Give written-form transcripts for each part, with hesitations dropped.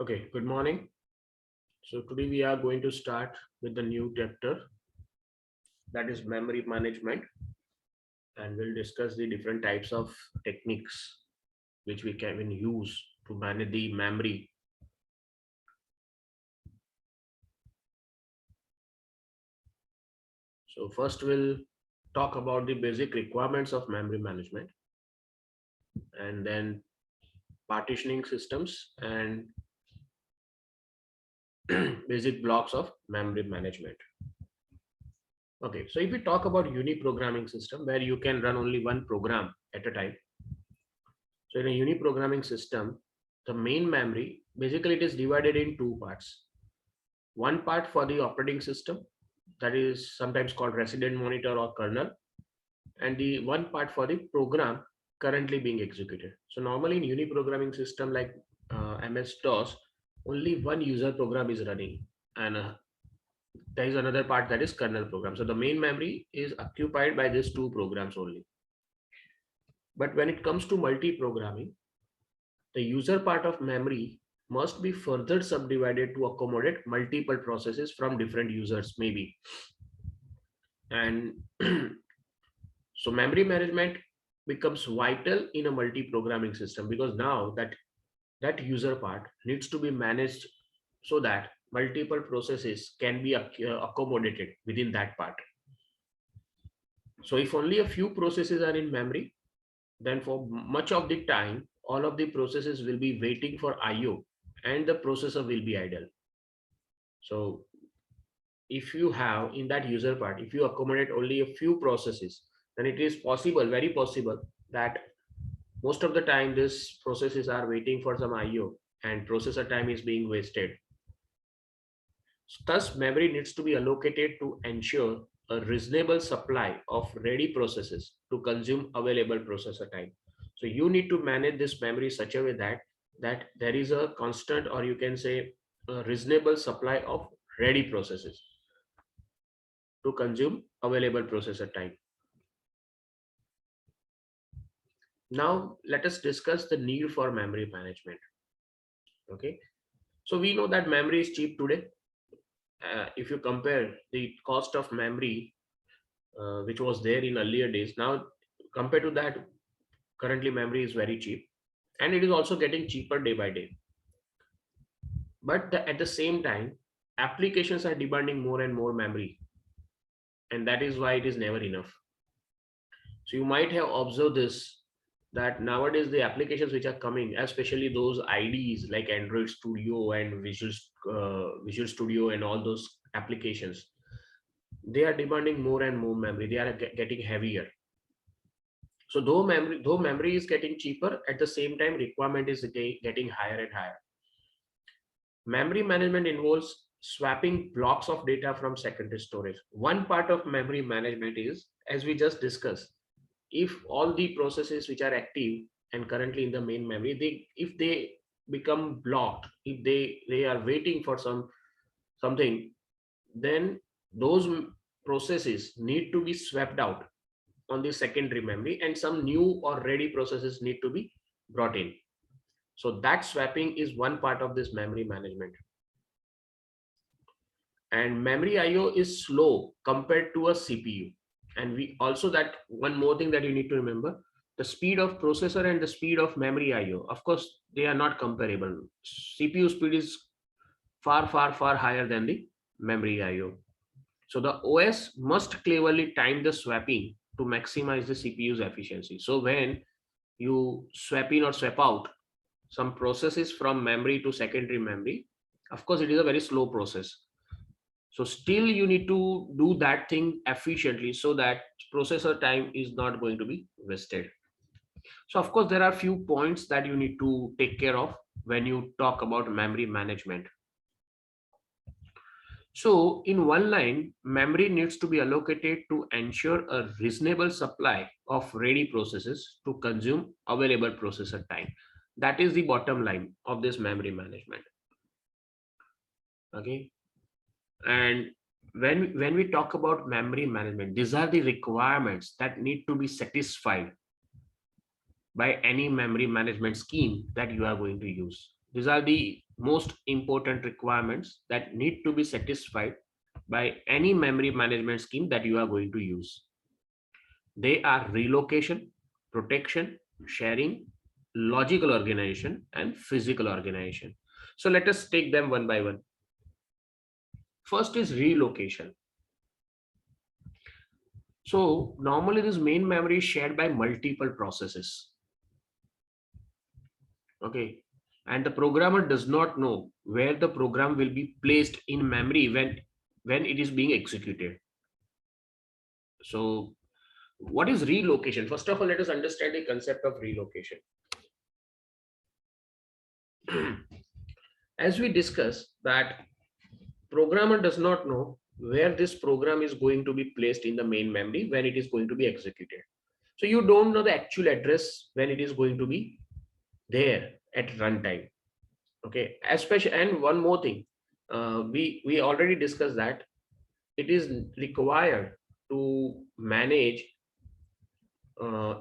Okay, good morning. So today we are going to start with the new chapter, that is memory management, and we'll discuss the different types of techniques which we can use to manage the memory. So first we'll talk about the basic requirements of memory management, and then partitioning systems and basic blocks of memory management. Okay, so if we talk about uniprogramming system where you can run only one program at a time. So in a uniprogramming system, the main memory, basically it is divided in two parts. One part for the operating system, that is sometimes called resident monitor or kernel, and the one part for the program currently being executed. So normally in uniprogramming system like MS-DOS, only one user program is running, and there is another part that is kernel program. So the main memory is occupied by these two programs only. But when it comes to multi-programming, the user part of memory must be further subdivided to accommodate multiple processes from different users maybe. And so memory management becomes vital in a multi-programming system because now that user part needs to be managed so that multiple processes can be accommodated within that part. So if only a few processes are in memory, then for much of the time, all of the processes will be waiting for IO and the processor will be idle. So if you have in that user part, if you accommodate only a few processes, then it is possible, very possible, that most of the time these processes are waiting for some IO and processor time is being wasted. Thus, memory needs to be allocated to ensure a reasonable supply of ready processes to consume available processor time. So you need to manage this memory such a way that there is a constant, or you can say a reasonable supply of ready processes to consume available processor time. Now let us discuss the need for memory management. Okay, so we know that memory is cheap today. If you compare the cost of memory which was there in earlier days, now compared to that, currently memory is very cheap, and it is also getting cheaper day by day. But at the same time, applications are demanding more and more memory, and that is why it is never enough. So you might have observed this, that nowadays the applications which are coming, especially those IDEs like Android Studio and Visual Studio and all those applications, they are demanding more and more memory. They are getting heavier. So though memory is getting cheaper, at the same time requirement is getting higher and higher. Memory management involves swapping blocks of data from secondary storage. One part of memory management is, as we just discussed, if all the processes which are active and currently in the main memory, if they become blocked, if they are waiting for something, then those processes need to be swept out on the secondary memory, and some new or ready processes need to be brought in. So that swapping is one part of this memory management. And memory IO is slow compared to a CPU. And we also, that one more thing that you need to remember, the speed of processor and the speed of memory IO, of course, they are not comparable. CPU speed is far higher than the memory IO. So the OS must cleverly time the swapping to maximize the CPU's efficiency. So when you swap in or swap out some processes from memory to secondary memory, of course, it is a very slow process. So still you need to do that thing efficiently so that processor time is not going to be wasted. So of course, there are few points that you need to take care of when you talk about memory management. So in one line, memory needs to be allocated to ensure a reasonable supply of ready processes to consume available processor time. That is the bottom line of this memory management. Okay. And when we talk about memory management, these are the requirements that need to be satisfied by any memory management scheme that you are going to use. These are the most important requirements that need to be satisfied by any memory management scheme that you are going to use. They are relocation, protection, sharing, logical organization, and physical organization. So let us take them one by one. First is relocation. So normally this main memory is shared by multiple processes. Okay. And the programmer does not know where the program will be placed in memory when it is being executed. So what is relocation? First of all, let us understand the concept of relocation. As we discussed that programmer does not know where this program is going to be placed in the main memory when it is going to be executed. So you don't know the actual address when it is going to be there at runtime. Okay, especially, and one more thing, we already discussed that it is required to manage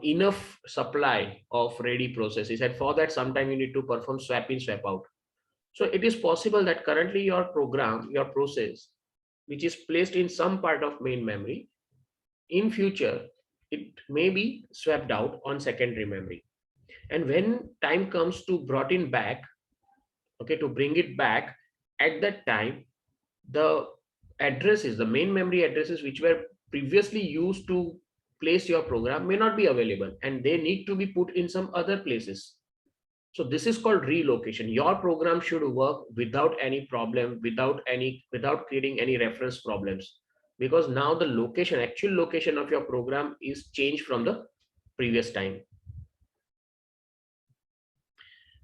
enough supply of ready processes, and for that sometime you need to perform swap in swap out. So it is possible that currently your program, your process, which is placed in some part of main memory, in future it may be swapped out on secondary memory, and when time comes to brought in back, okay, to bring it back, at that time the addresses, the main memory addresses which were previously used to place your program may not be available, and they need to be put in some other places. So this is called relocation. Your program should work without any problem, without creating any reference problems, because now the location, actual location of your program is changed from the previous time.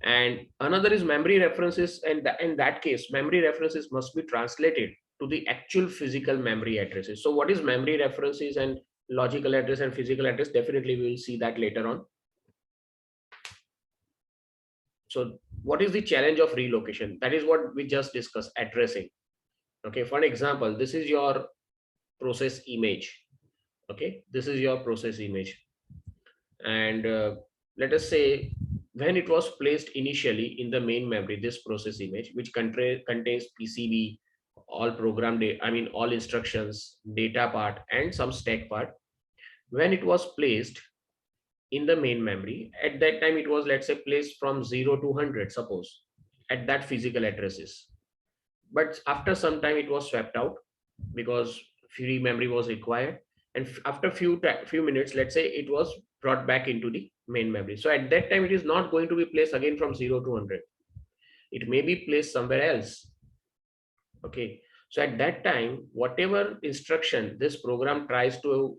And another is memory references, and in that case memory references must be translated to the actual physical memory addresses. So what is memory references and logical address and physical address? Definitely we will see that later on. So what is the challenge of relocation? That is what we just discussed, addressing. Okay, for an example, this is your process image. Okay, this is your process image, and let us say when it was placed initially in the main memory, this process image, which contains PCB, all program data, I mean all instructions, data part, and some stack part. When it was placed in the main memory, at that time it was, let's say, placed from 0 to 100, suppose, at that physical addresses. But after some time it was swapped out because free memory was required, and after few minutes, let's say, it was brought back into the main memory. So at that time it is not going to be placed again from 0 to 100. It may be placed somewhere else. Okay, so at that time whatever instruction this program tries to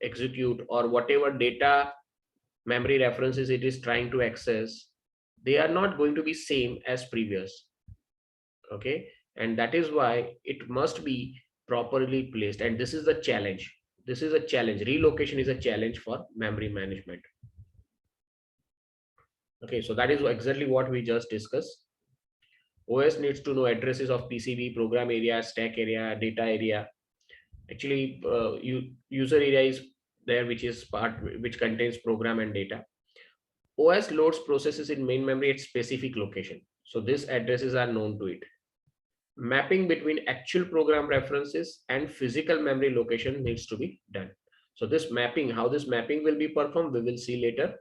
execute, or whatever data memory references it is trying to access, they are not going to be same as previous. Okay, and that is why it must be properly placed, and this is the challenge. This is a challenge. Relocation is a challenge for memory management. Okay, so that is exactly what we just discussed. OS needs to know addresses of PCB, program area, stack area, data area. Actually, user area is there, which is part which contains program and data. OS loads processes in main memory at specific location, so these addresses are known to it. Mapping between actual program references and physical memory location needs to be done. So this mapping, how this mapping will be performed, we will see later.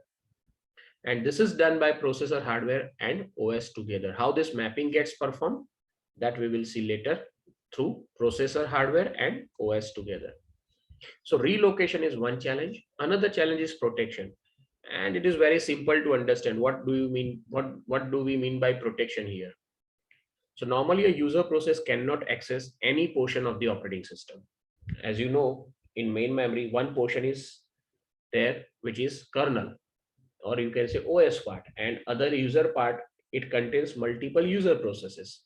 And this is done by processor hardware and OS together. How this mapping gets performed, that we will see later through processor hardware and OS together. So relocation is one challenge. Another challenge is protection. And it is very simple to understand. What do you mean? What do we mean by protection here? So normally a user process cannot access any portion of the operating system. As you know, in main memory, one portion is there, which is kernel, or you can say OS part, and other user part, it contains multiple user processes.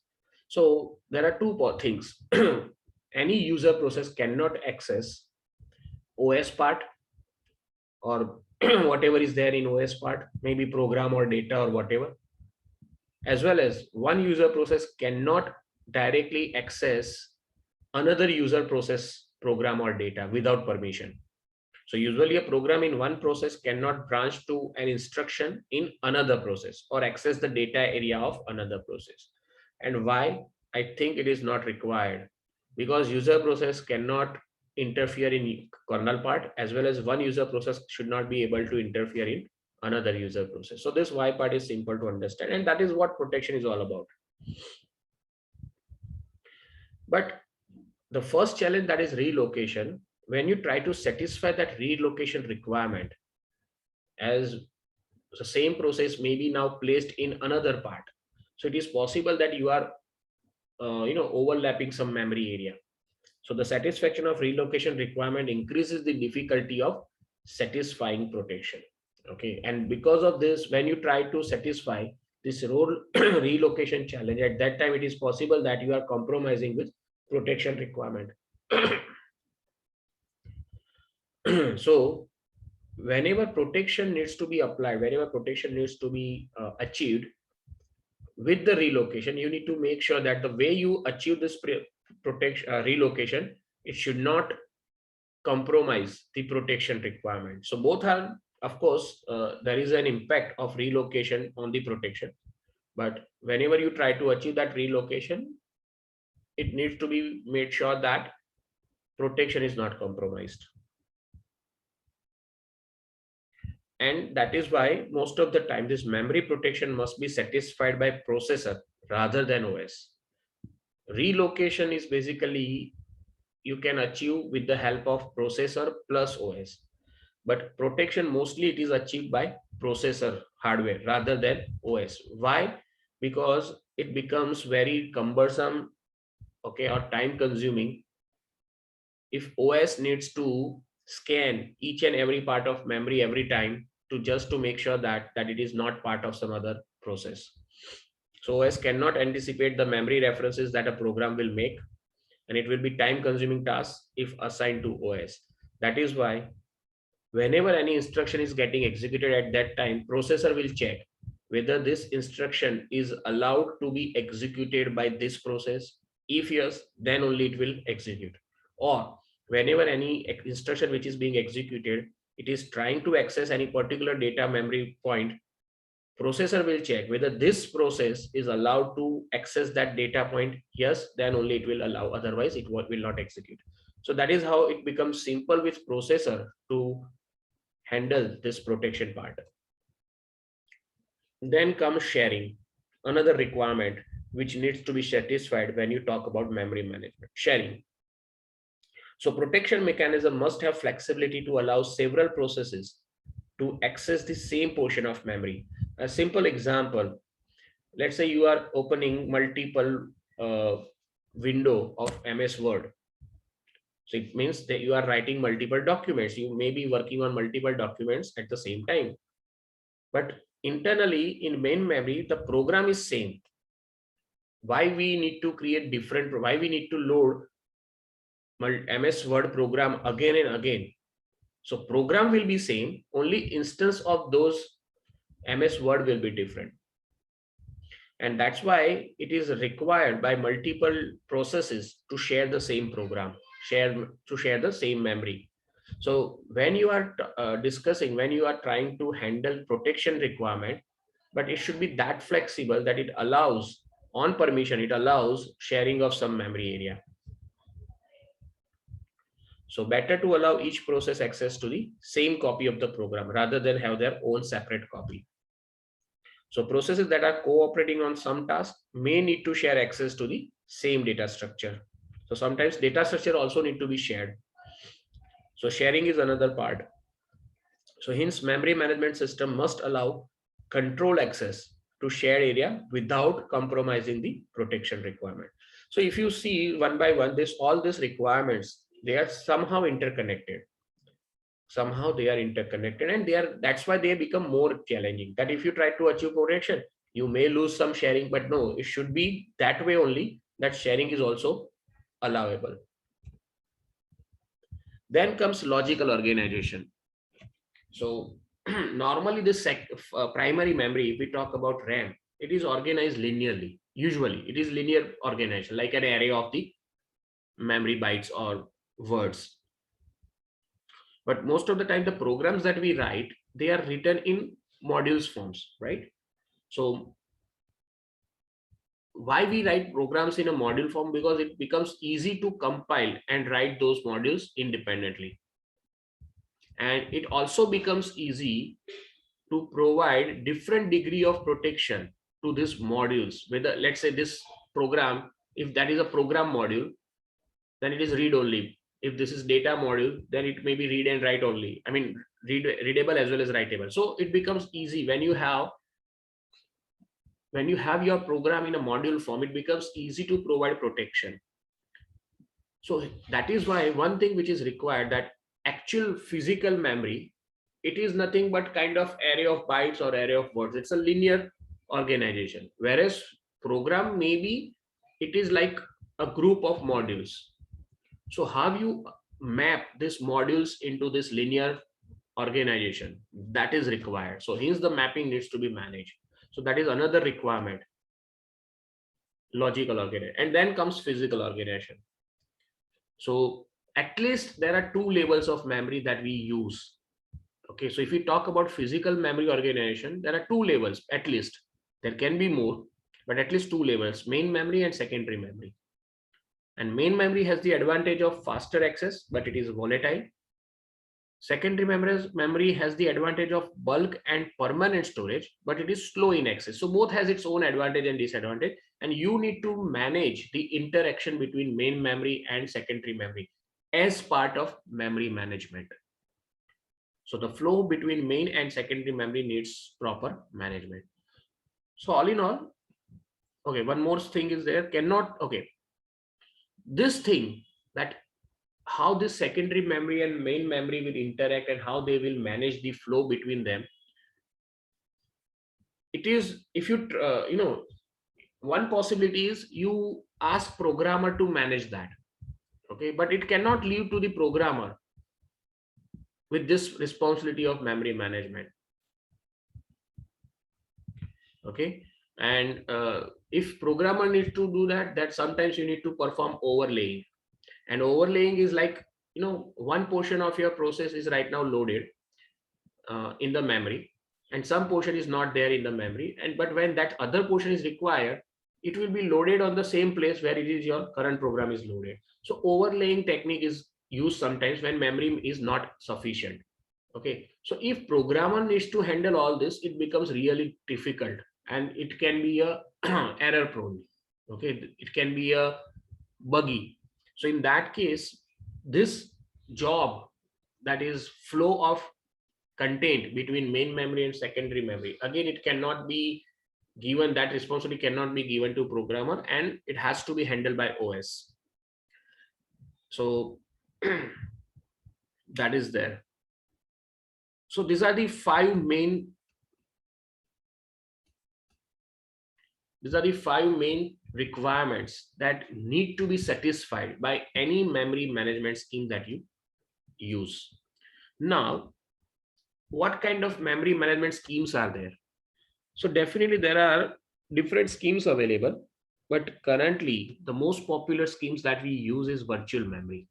So there are two things. Any user process cannot access OS part, or whatever is there in OS part, maybe program or data or whatever, as well as one user process cannot directly access another user process program or data without permission. So usually a program in one process cannot branch to an instruction in another process or access the data area of another process. And why? I think it is not required, because user process cannot interfere in kernel part, as well as one user process should not be able to interfere in another user process. So this why part is simple to understand, and that is what protection is all about. But the first challenge, that is relocation. When you try to satisfy that relocation requirement, as the same process may be now placed in another part, so it is possible that you are overlapping some memory area. So the satisfaction of relocation requirement increases the difficulty of satisfying protection. Okay, and because of this, when you try to satisfy this role relocation challenge, at that time it is possible that you are compromising with protection requirement. So whenever protection needs to be applied, whenever protection needs to be achieved with the relocation, you need to make sure that the way you achieve this protection relocation, it should not compromise the protection requirement. So both are, of course, there is an impact of relocation on the protection, but whenever you try to achieve that relocation, it needs to be made sure that protection is not compromised. And that is why most of the time this memory protection must be satisfied by processor rather than OS. Relocation is basically you can achieve with the help of processor plus OS, but protection mostly it is achieved by processor hardware rather than OS. Why? Because it becomes very cumbersome, okay, or time consuming if OS needs to scan each and every part of memory every time to just to make sure that it is not part of some other process. So OS cannot anticipate the memory references that a program will make, and it will be time consuming task if assigned to OS. That is why whenever any instruction is getting executed at that time, processor will check whether this instruction is allowed to be executed by this process. If yes, then only it will execute. Or whenever any instruction which is being executed, it is trying to access any particular data memory point, processor will check whether this process is allowed to access that data point. Yes, then only it will allow, otherwise it will not execute. So that is how it becomes simple with processor to handle this protection part. Then comes sharing, another requirement which needs to be satisfied when you talk about memory management. Sharing. So protection mechanism must have flexibility to allow several processes to access the same portion of memory. A simple example, let's say you are opening multiple window of MS Word. So it means that you are writing multiple documents. You may be working on multiple documents at the same time. But internally in main memory, the program is same. Why we need to create different, why we need to load MS Word program again and again? So program will be same, only instance of those MS Word will be different. And that's why it is required by multiple processes to share the same program, to share the same memory. So when you are discussing, when you are trying to handle protection requirement, but it should be that flexible that it allows on permission, it allows sharing of some memory area. So better to allow each process access to the same copy of the program rather than have their own separate copy. So processes that are cooperating on some task may need to share access to the same data structure. So sometimes data structure also need to be shared. So sharing is another part. So hence memory management system must allow control access to shared area without compromising the protection requirement. So if you see one by one, all these requirements, they are somehow interconnected. Somehow they are interconnected, and that's why they become more challenging. That if you try to achieve protection, you may lose some sharing, but no, it should be that way only, that sharing is also allowable. Then comes logical organization. So normally this primary memory, if we talk about RAM, it is organized linearly. Usually it is linear organization, like an array of the memory bytes or words. But most of the time, the programs that we write, they are written in modules forms, right? So why we write programs in a module form? Because it becomes easy to compile and write those modules independently. And it also becomes easy to provide different degree of protection to these modules. Whether, let's say, this program, if that is a program module, then it is read only. If this is data module, then it may be read and write only. I mean, readable as well as writable. So it becomes easy when you have your program in a module form, it becomes easy to provide protection. So that is why one thing which is required, that actual physical memory, it is nothing but kind of array of bytes or array of words. It's a linear organization. Whereas program, maybe it is like a group of modules. So how you map these modules into this linear organization, that is required. So hence the mapping needs to be managed. So that is another requirement, logical organization. And then comes physical organization. So at least there are two levels of memory that we use. Okay, so if we talk about physical memory organization, there are two levels at least. There can be more, but at least two levels: main memory and secondary memory. And main memory has the advantage of faster access, but it is volatile. Secondary memory has the advantage of bulk and permanent storage, but it is slow in access. So both has its own advantage and disadvantage, and you need to manage the interaction between main memory and secondary memory as part of memory management. So the flow between main and secondary memory needs proper management. So all in all, okay, one more thing is there, this thing, that how this secondary memory and main memory will interact and how they will manage the flow between them. It is, if you one possibility is you ask programmer to manage that, okay, but it cannot leave to the programmer with this responsibility of memory management. Okay, and if programmer needs to do that, that sometimes you need to perform overlaying. And overlaying is like, one portion of your process is right now loaded in the memory, and some portion is not there in the memory, and but when that other portion is required, it will be loaded on the same place where it is your current program is loaded. So overlaying technique is used sometimes when memory is not sufficient. Okay, so if programmer needs to handle all this, it becomes really difficult, and it can be a error prone. Okay, it can be a buggy. So in that case, this job, that is flow of content between main memory and secondary memory, again, it cannot be given, that responsibility cannot be given to programmer, and it has to be handled by OS. So that is there. So these are the five main requirements that need to be satisfied by any memory management scheme that you use. Now, what kind of memory management schemes are there? So definitely there are different schemes available, but currently the most popular schemes that we use is virtual memory.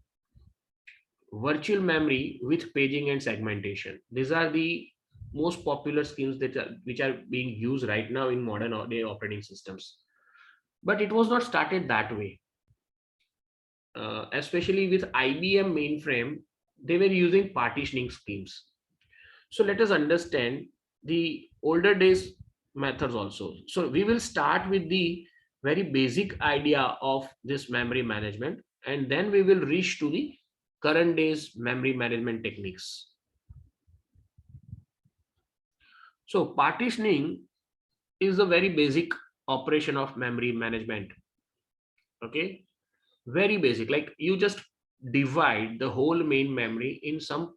Virtual memory with paging and segmentation. These are the most popular schemes which are being used right now in modern day operating systems. But it was not started that way. Especially with IBM mainframe, they were using partitioning schemes. So let us understand the older days methods also. So we will start with the very basic idea of this memory management, and then we will reach to the current days memory management techniques. So partitioning is a very basic operation of memory management. Okay, very basic, like you just divide the whole main memory in some,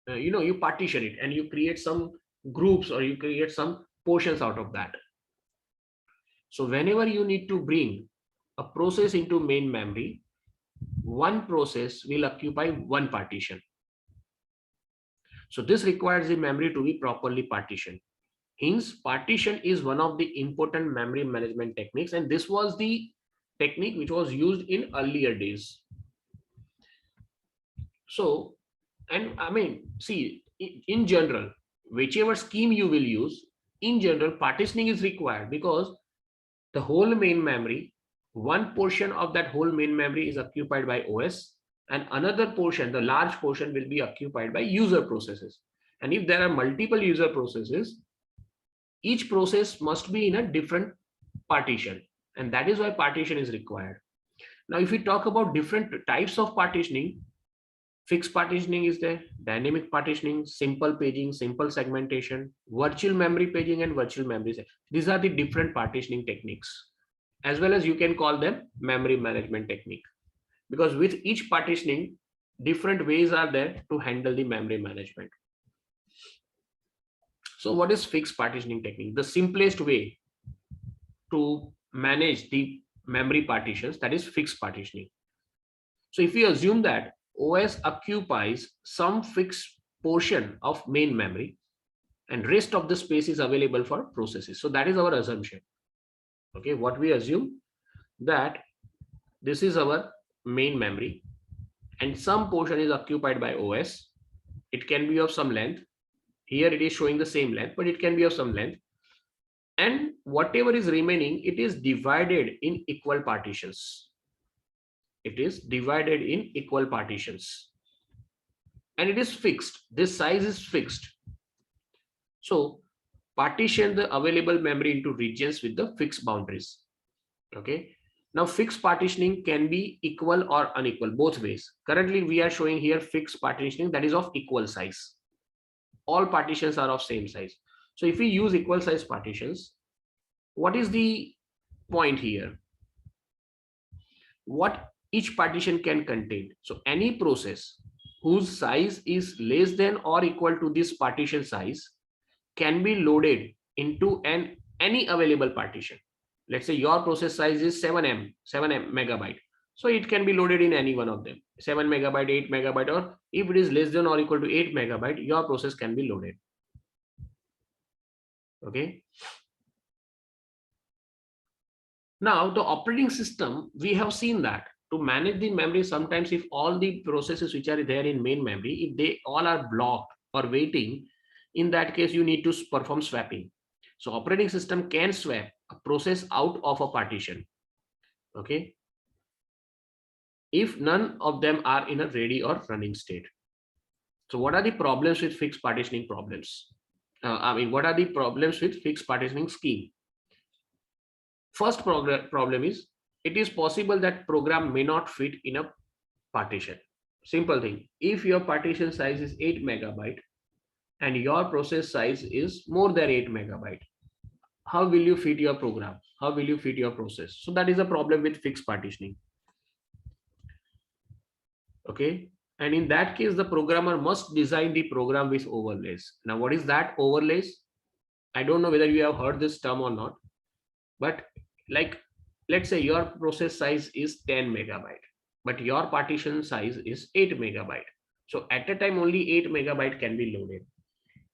you partition it and you create some groups or you create some portions out of that. So whenever you need to bring a process into main memory, one process will occupy one partition. So this requires the memory to be properly partitioned. Hence, partition is one of the important memory management techniques, and this was the technique which was used in earlier days. So And I mean, see, in general, whichever scheme you will use, in general, partitioning is required because the whole main memory, one portion of that whole main memory is occupied by OS, and another portion, the large portion, will be occupied by user processes. And if there are multiple user processes, each process must be in a different partition, and that is why partition is required. Now, if we talk about different types of partitioning, fixed partitioning is there, dynamic partitioning, simple paging, simple segmentation, virtual memory paging, and virtual memory. These are the different partitioning techniques, as well as you can call them memory management technique, because with each partitioning, different ways are there to handle the memory management. So what is fixed partitioning technique? The simplest way to manage the memory partitions, that is fixed partitioning. So if we assume that OS occupies some fixed portion of main memory and rest of the space is available for processes. So that is our assumption. Okay, what we assume, that this is our main memory and some portion is occupied by OS. It can be of some length. Here it is showing the same length, but it can be of some length. And whatever is remaining, it is divided in equal partitions. It is divided in equal partitions. And it is fixed. This size is fixed. So partition the available memory into regions with the fixed boundaries. Okay. Now fixed partitioning can be equal or unequal, both ways. Currently we are showing here fixed partitioning, that is of equal size. All partitions are of same size. So if we use equal size partitions, what is the point here? What each partition can contain. So any process whose size is less than or equal to this partition size can be loaded into any available partition. Let's say your process size is 7 megabyte. So it can be loaded in any one of them, 7 megabyte, 8 megabyte, or if it is less than or equal to 8 megabyte, your process can be loaded. Okay. Now the operating system, we have seen that to manage the memory, sometimes if all the processes which are there in main memory, if they all are blocked or waiting, in that case you need to perform swapping. So operating system can swap a process out of a partition. Okay. If none of them are in a ready or running state. So what are the problems with fixed partitioning problems? What are the problems with fixed partitioning scheme? First problem is, it is possible that program may not fit in a partition. Simple thing. If your partition size is 8 megabyte and your process size is more than 8 megabyte, how will you fit your program? How will you fit your process? So that is a problem with fixed partitioning. Okay. And in that case, the programmer must design the program with overlays. Now, what is that overlays? I don't know whether you have heard this term or not, but like, let's say your process size is 10 megabyte, but your partition size is 8 megabyte. So at a time, only 8 megabyte can be loaded.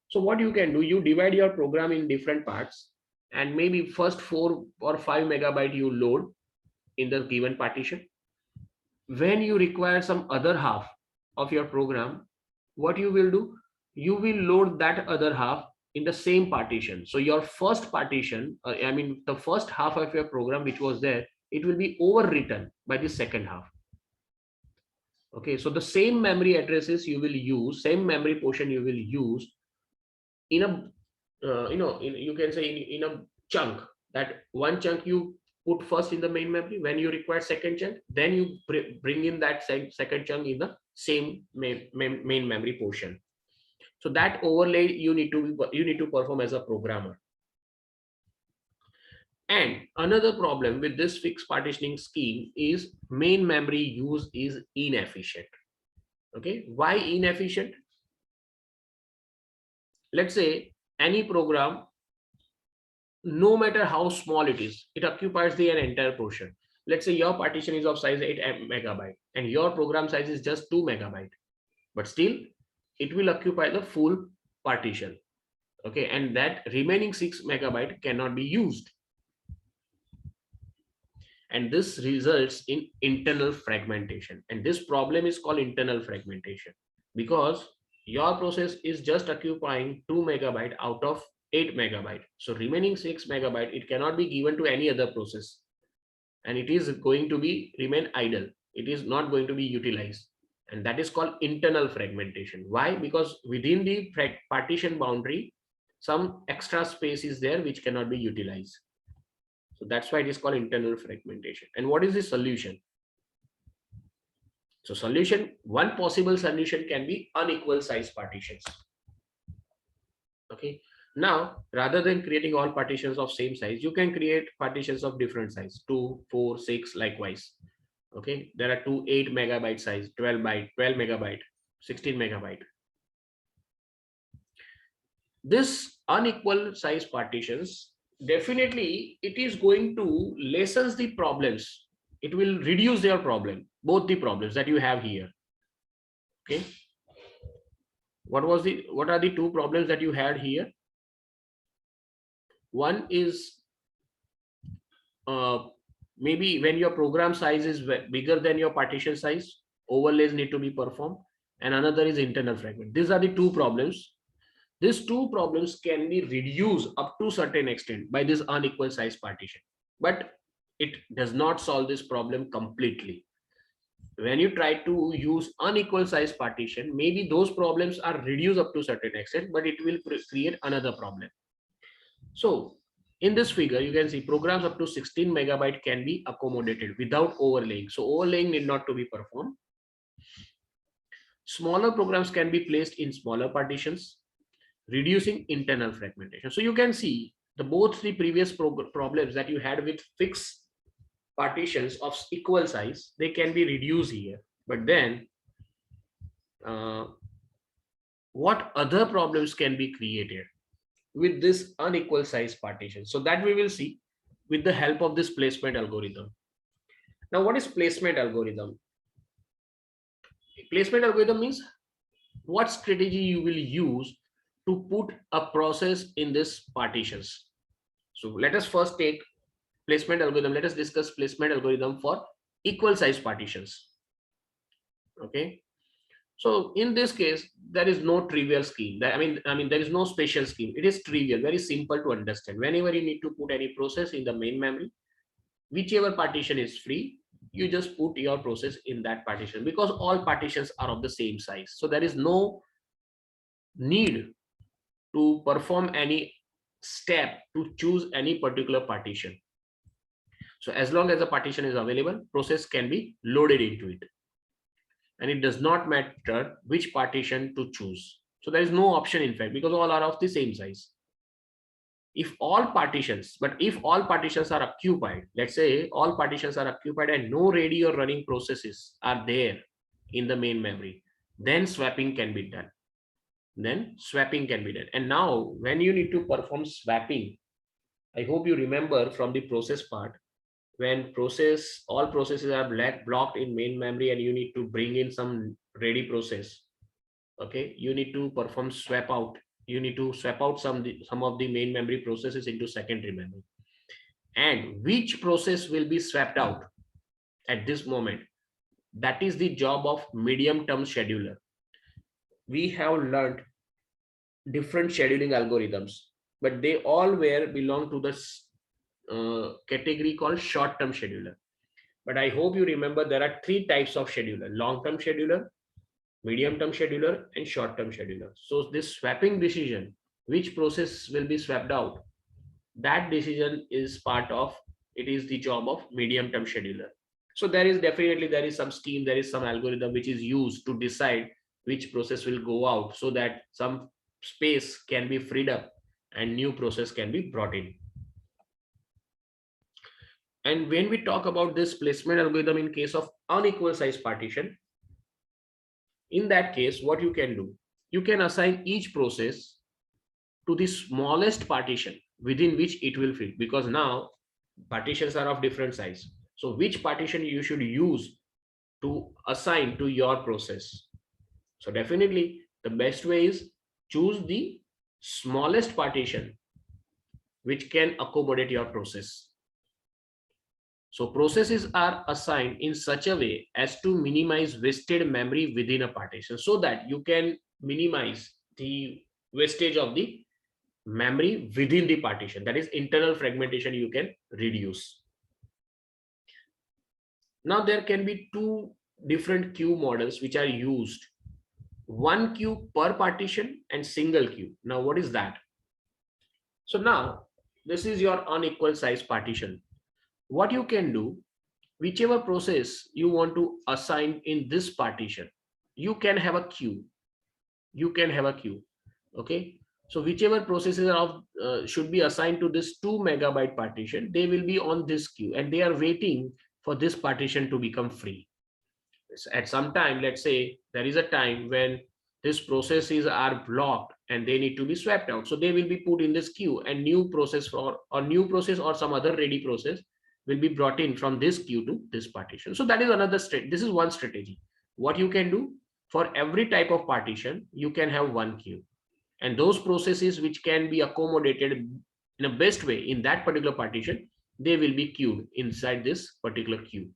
So what you can do, you divide your program in different parts, and maybe first 4 or 5 megabyte you load in the given partition. When you require some other half of your program, what you will do, you will load that other half in the same partition. So your first partition, the first half of your program which was there, it will be overwritten by the second half. Okay, so the same memory addresses you will use, same memory portion you will use in a you can say in a chunk. That one chunk you put first in the main memory. When you require second chunk, then you bring in that second chunk in the same main memory portion. So that overlay you need to perform as a programmer. And another problem with this fixed partitioning scheme is main memory use is inefficient. Okay, why inefficient? Let's say any program, no matter how small it is, it occupies the entire portion. Let's say your partition is of size 8 megabyte and your program size is just 2 megabyte, but still it will occupy the full partition. Okay, and that remaining 6 megabyte cannot be used. And this results in internal fragmentation. And this problem is called internal fragmentation. because your process is just occupying 2 megabyte out of 8 megabyte. So remaining 6 megabyte, it cannot be given to any other process, and it is going to be remain idle. It is not going to be utilized, and that is called internal fragmentation. Why? Because within the partition boundary, some extra space is there which cannot be utilized. So that's why it is called internal fragmentation. And what is the solution? So solution, one possible solution can be unequal size partitions. Okay. Now, rather than creating all partitions of same size, you can create partitions of different size, 2, 4, 6, likewise. Okay. There are 2 8 megabyte size, 12 megabyte, 16 megabyte. This unequal size partitions, definitely it is going to lessen the problems. It will reduce their problem, both the problems that you have here. Okay. What are the two problems that you had here? One is maybe when your program size is bigger than your partition size, overlays need to be performed, and another is internal fragment. These are the two problems. These two problems can be reduced up to certain extent by this unequal size partition, but it does not solve this problem completely. When you try to use unequal size partition, maybe those problems are reduced up to certain extent, but it will create another problem. So in this figure, you can see programs up to 16 megabyte can be accommodated without overlaying. So overlaying need not to be performed. Smaller programs can be placed in smaller partitions, reducing internal fragmentation. So you can see both the previous problems that you had with fixed partitions of equal size, they can be reduced here. But then what other problems can be created with this unequal size partition? So that we will see with the help of this placement algorithm. Now, what is placement algorithm? Placement algorithm means what strategy you will use to put a process in this partitions. So let us first take placement algorithm. Let us discuss placement algorithm for equal size partitions. Okay. So in this case, there is no trivial scheme. I mean, there is no special scheme. It is trivial, very simple to understand. Whenever you need to put any process in the main memory, whichever partition is free, you just put your process in that partition, because all partitions are of the same size. So there is no need to perform any step to choose any particular partition. So as long as the partition is available, process can be loaded into it. And it does not matter which partition to choose. So there is no option, in fact, because all are of the same size. If all partitions are occupied, let's say all partitions are occupied and no ready or running processes are there in the main memory, then swapping can be done. And now when you need to perform swapping, I hope you remember from the process part, when all processes are blocked in main memory and you need to bring in some ready process. Okay, you need to perform swap out. You need to swap out some of the main memory processes into secondary memory. And which process will be swapped out at this moment? That is the job of medium term scheduler. We have learned different scheduling algorithms, but they all belong to this category called short term scheduler. But I hope you remember there are three types of scheduler: long term scheduler, medium term scheduler, and short term scheduler. So this swapping decision, which process will be swapped out, that decision is the job of medium term scheduler. So there is some scheme, there is some algorithm which is used to decide which process will go out, so that some space can be freed up and new process can be brought in. And when we talk about this placement algorithm in case of unequal size partition, in that case, what you can do, you can assign each process to the smallest partition within which it will fit, because now partitions are of different size. So which partition you should use to assign to your process? So definitely the best way is choose the smallest partition which can accommodate your process. So processes are assigned in such a way as to minimize wasted memory within a partition, so that you can minimize the wastage of the memory within the partition. That is, internal fragmentation you can reduce. Now there can be two different queue models which are used. One queue per partition and single queue. Now what is that? So now this is your unequal size partition. What you can do, whichever process you want to assign in this partition, you can have a queue. You can have a queue. Okay. So whichever processes are should be assigned to this 2 megabyte partition, they will be on this queue and they are waiting for this partition to become free. At some time, let's say there is a time when these processes are blocked and they need to be swapped out. So they will be put in this queue, and new process or some other ready process will be brought in from this queue to this partition. So that is another this is one strategy. What you can do, for every type of partition, you can have one queue, and those processes which can be accommodated in a best way in that particular partition, they will be queued inside this particular queue.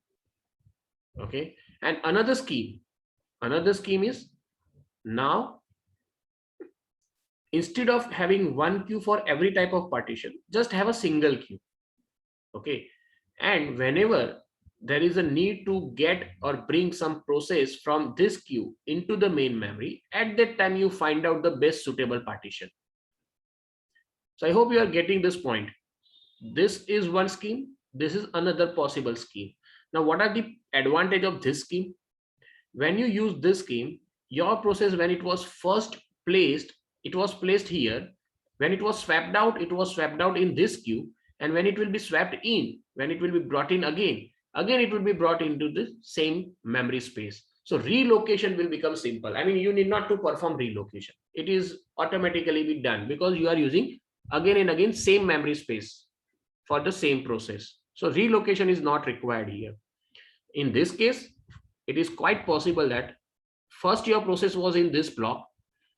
Okay. And another scheme is, now instead of having one queue for every type of partition, just have a single queue. Okay. And whenever there is a need to get or bring some process from this queue into the main memory, at that time you find out the best suitable partition. So I hope you are getting this point. This is one scheme. This is another possible scheme. Now, what are the advantage of this scheme? When you use this scheme, your process, when it was first placed, it was placed here. When it was swapped out, it was swapped out in this queue. And when it will be swapped in, when it will be brought in again it will be brought into the same memory space. So relocation will become simple. I mean, you need not to perform relocation. It is automatically be done because you are using again and again same memory space for the same process. So relocation is not required here. In this case, it is quite possible that first your process was in this block,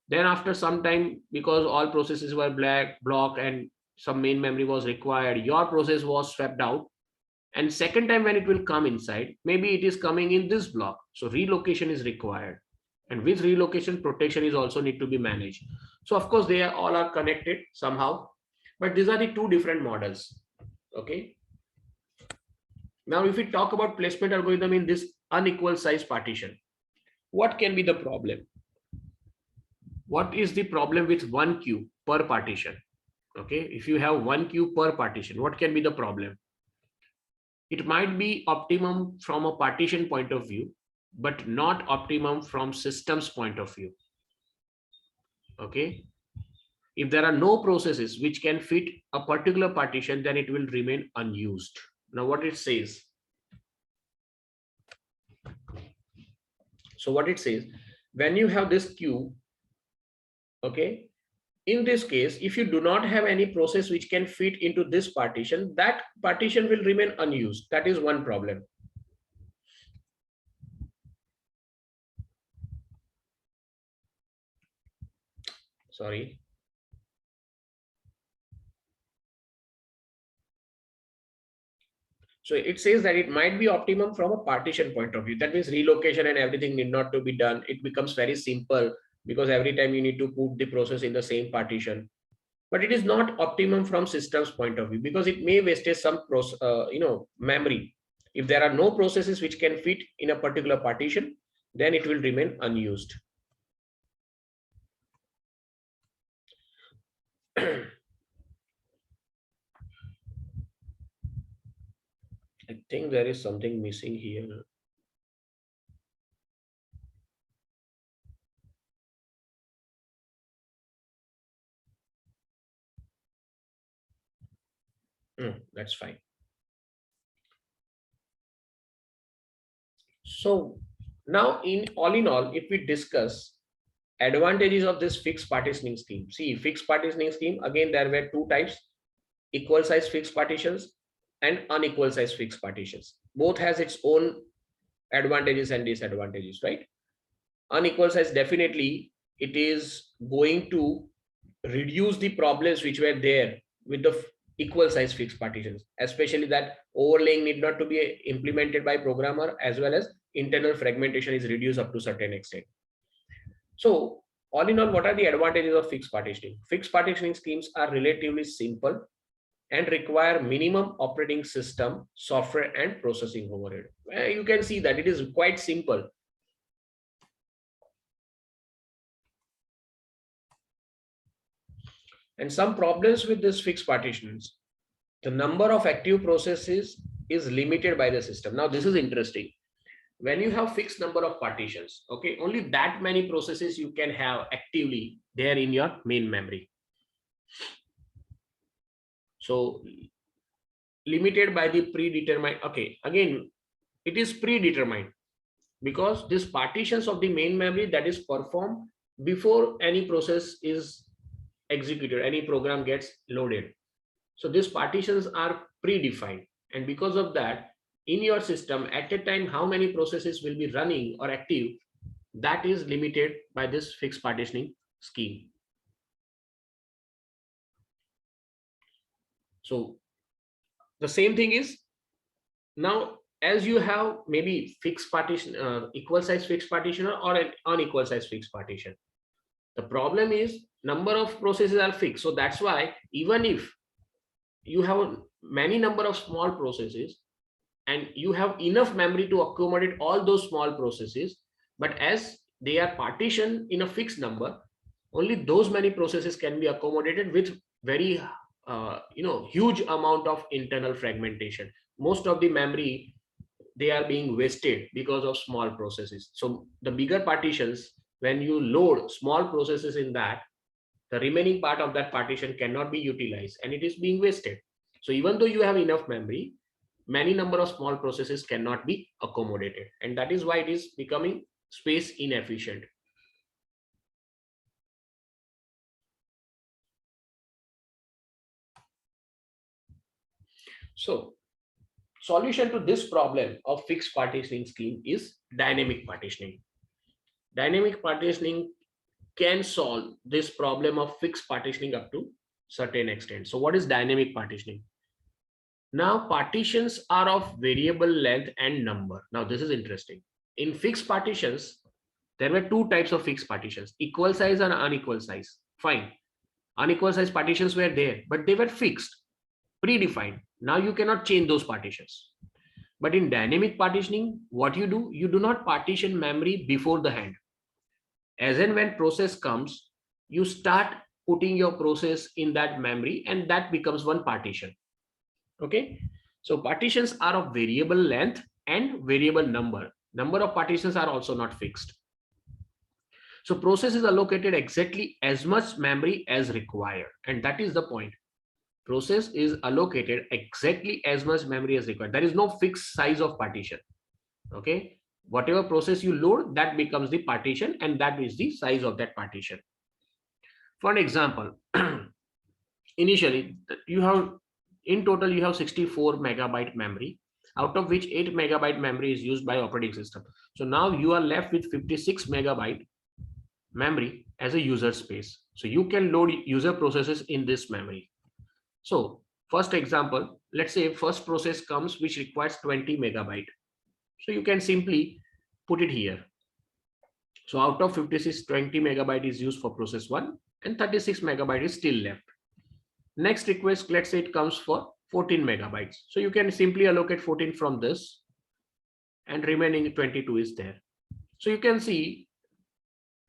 then after some time, because all processes were block and some main memory was required, your process was swept out, and second time when it will come inside, maybe it is coming in this block, so relocation is required. And with relocation, protection is also need to be managed. So of course they all are connected somehow, but these are the two different models. Okay. Now if we talk about placement algorithm in this unequal size partition, what can be the problem? What is the problem with one queue per partition? Okay, if you have one queue per partition, what can be the problem? It might be optimum from a partition point of view, but not optimum from systems point of view. Okay, if there are no processes which can fit a particular partition, then it will remain unused. Now what it says, so what it says, when you have this queue, okay, in this case, if you do not have any process which can fit into this partition, that partition will remain unused. That is one problem. Sorry. So it says that it might be optimum from a partition point of view. That means relocation and everything need not to be done. It becomes very simple because every time you need to put the process in the same partition. But it is not optimum from systems point of view because it may waste some memory. If there are no processes which can fit in a particular partition, then it will remain unused. I think there is something missing here. That's fine. So now in all, if we discuss advantages of this fixed partitioning scheme. See, fixed partitioning scheme, again, there were two types: equal size fixed partitions and unequal size fixed partitions. Both has its own advantages and disadvantages, right? Unequal size, definitely it is going to reduce the problems which were there with the equal size fixed partitions, especially that overlaying need not to be implemented by programmer, as well as internal fragmentation is reduced up to certain extent. So all in all, what are the advantages of fixed partitioning? Fixed partitioning schemes are relatively simple and require minimum operating system, software, and processing overhead. You can see that it is quite simple. And some problems with this fixed partitions: the number of active processes is limited by the system. Now, this is interesting. When you have fixed number of partitions, okay, only that many processes you can have actively there in your main memory. So limited by the predetermined, okay, again, it is predetermined because these partitions of the main memory that is performed before any process is executed, any program gets loaded. So these partitions are predefined, and because of that, in your system at a time, how many processes will be running or active, that is limited by this fixed partitioning scheme. So the same thing is, now as you have maybe fixed partition, equal size fixed partitioner or an unequal size fixed partition, the problem is number of processes are fixed. So that's why even if you have many number of small processes and you have enough memory to accommodate all those small processes, but as they are partitioned in a fixed number, only those many processes can be accommodated with very huge amount of internal fragmentation. Most of the memory, they are being wasted because of small processes. So the bigger partitions, when you load small processes in that, the remaining part of that partition cannot be utilized and it is being wasted. So even though you have enough memory, many number of small processes cannot be accommodated, and that is why it is becoming space inefficient. So solution to this problem of fixed partitioning scheme is dynamic partitioning. Dynamic partitioning can solve this problem of fixed partitioning up to certain extent. So what is dynamic partitioning? Now partitions are of variable length and number. Now this is interesting. In fixed partitions, there were two types of fixed partitions: equal size and unequal size. Fine. Unequal size partitions were there, but they were fixed, predefined. Now you cannot change those partitions. But in dynamic partitioning, what you do not partition memory before the hand. As and when process comes, you start putting your process in that memory and that becomes one partition. Okay. So partitions are of variable length and variable number. Number of partitions are also not fixed. So process is allocated exactly as much memory as required. And that is the point. Process is allocated exactly as much memory as required. There is no fixed size of partition. Okay. Whatever process you load, that becomes the partition and that is the size of that partition. For an example, initially you have, in total you have 64 megabyte memory, out of which 8 megabyte memory is used by operating system. So now you are left with 56 megabyte memory as a user space. So you can load user processes in this memory. So first example, let's say first process comes which requires 20 megabyte. So you can simply put it here. So out of 56, 20 megabyte is used for process 1 and 36 megabyte is still left. Next request, let's say it comes for 14 megabytes. So you can simply allocate 14 from this and remaining 22 is there. So you can see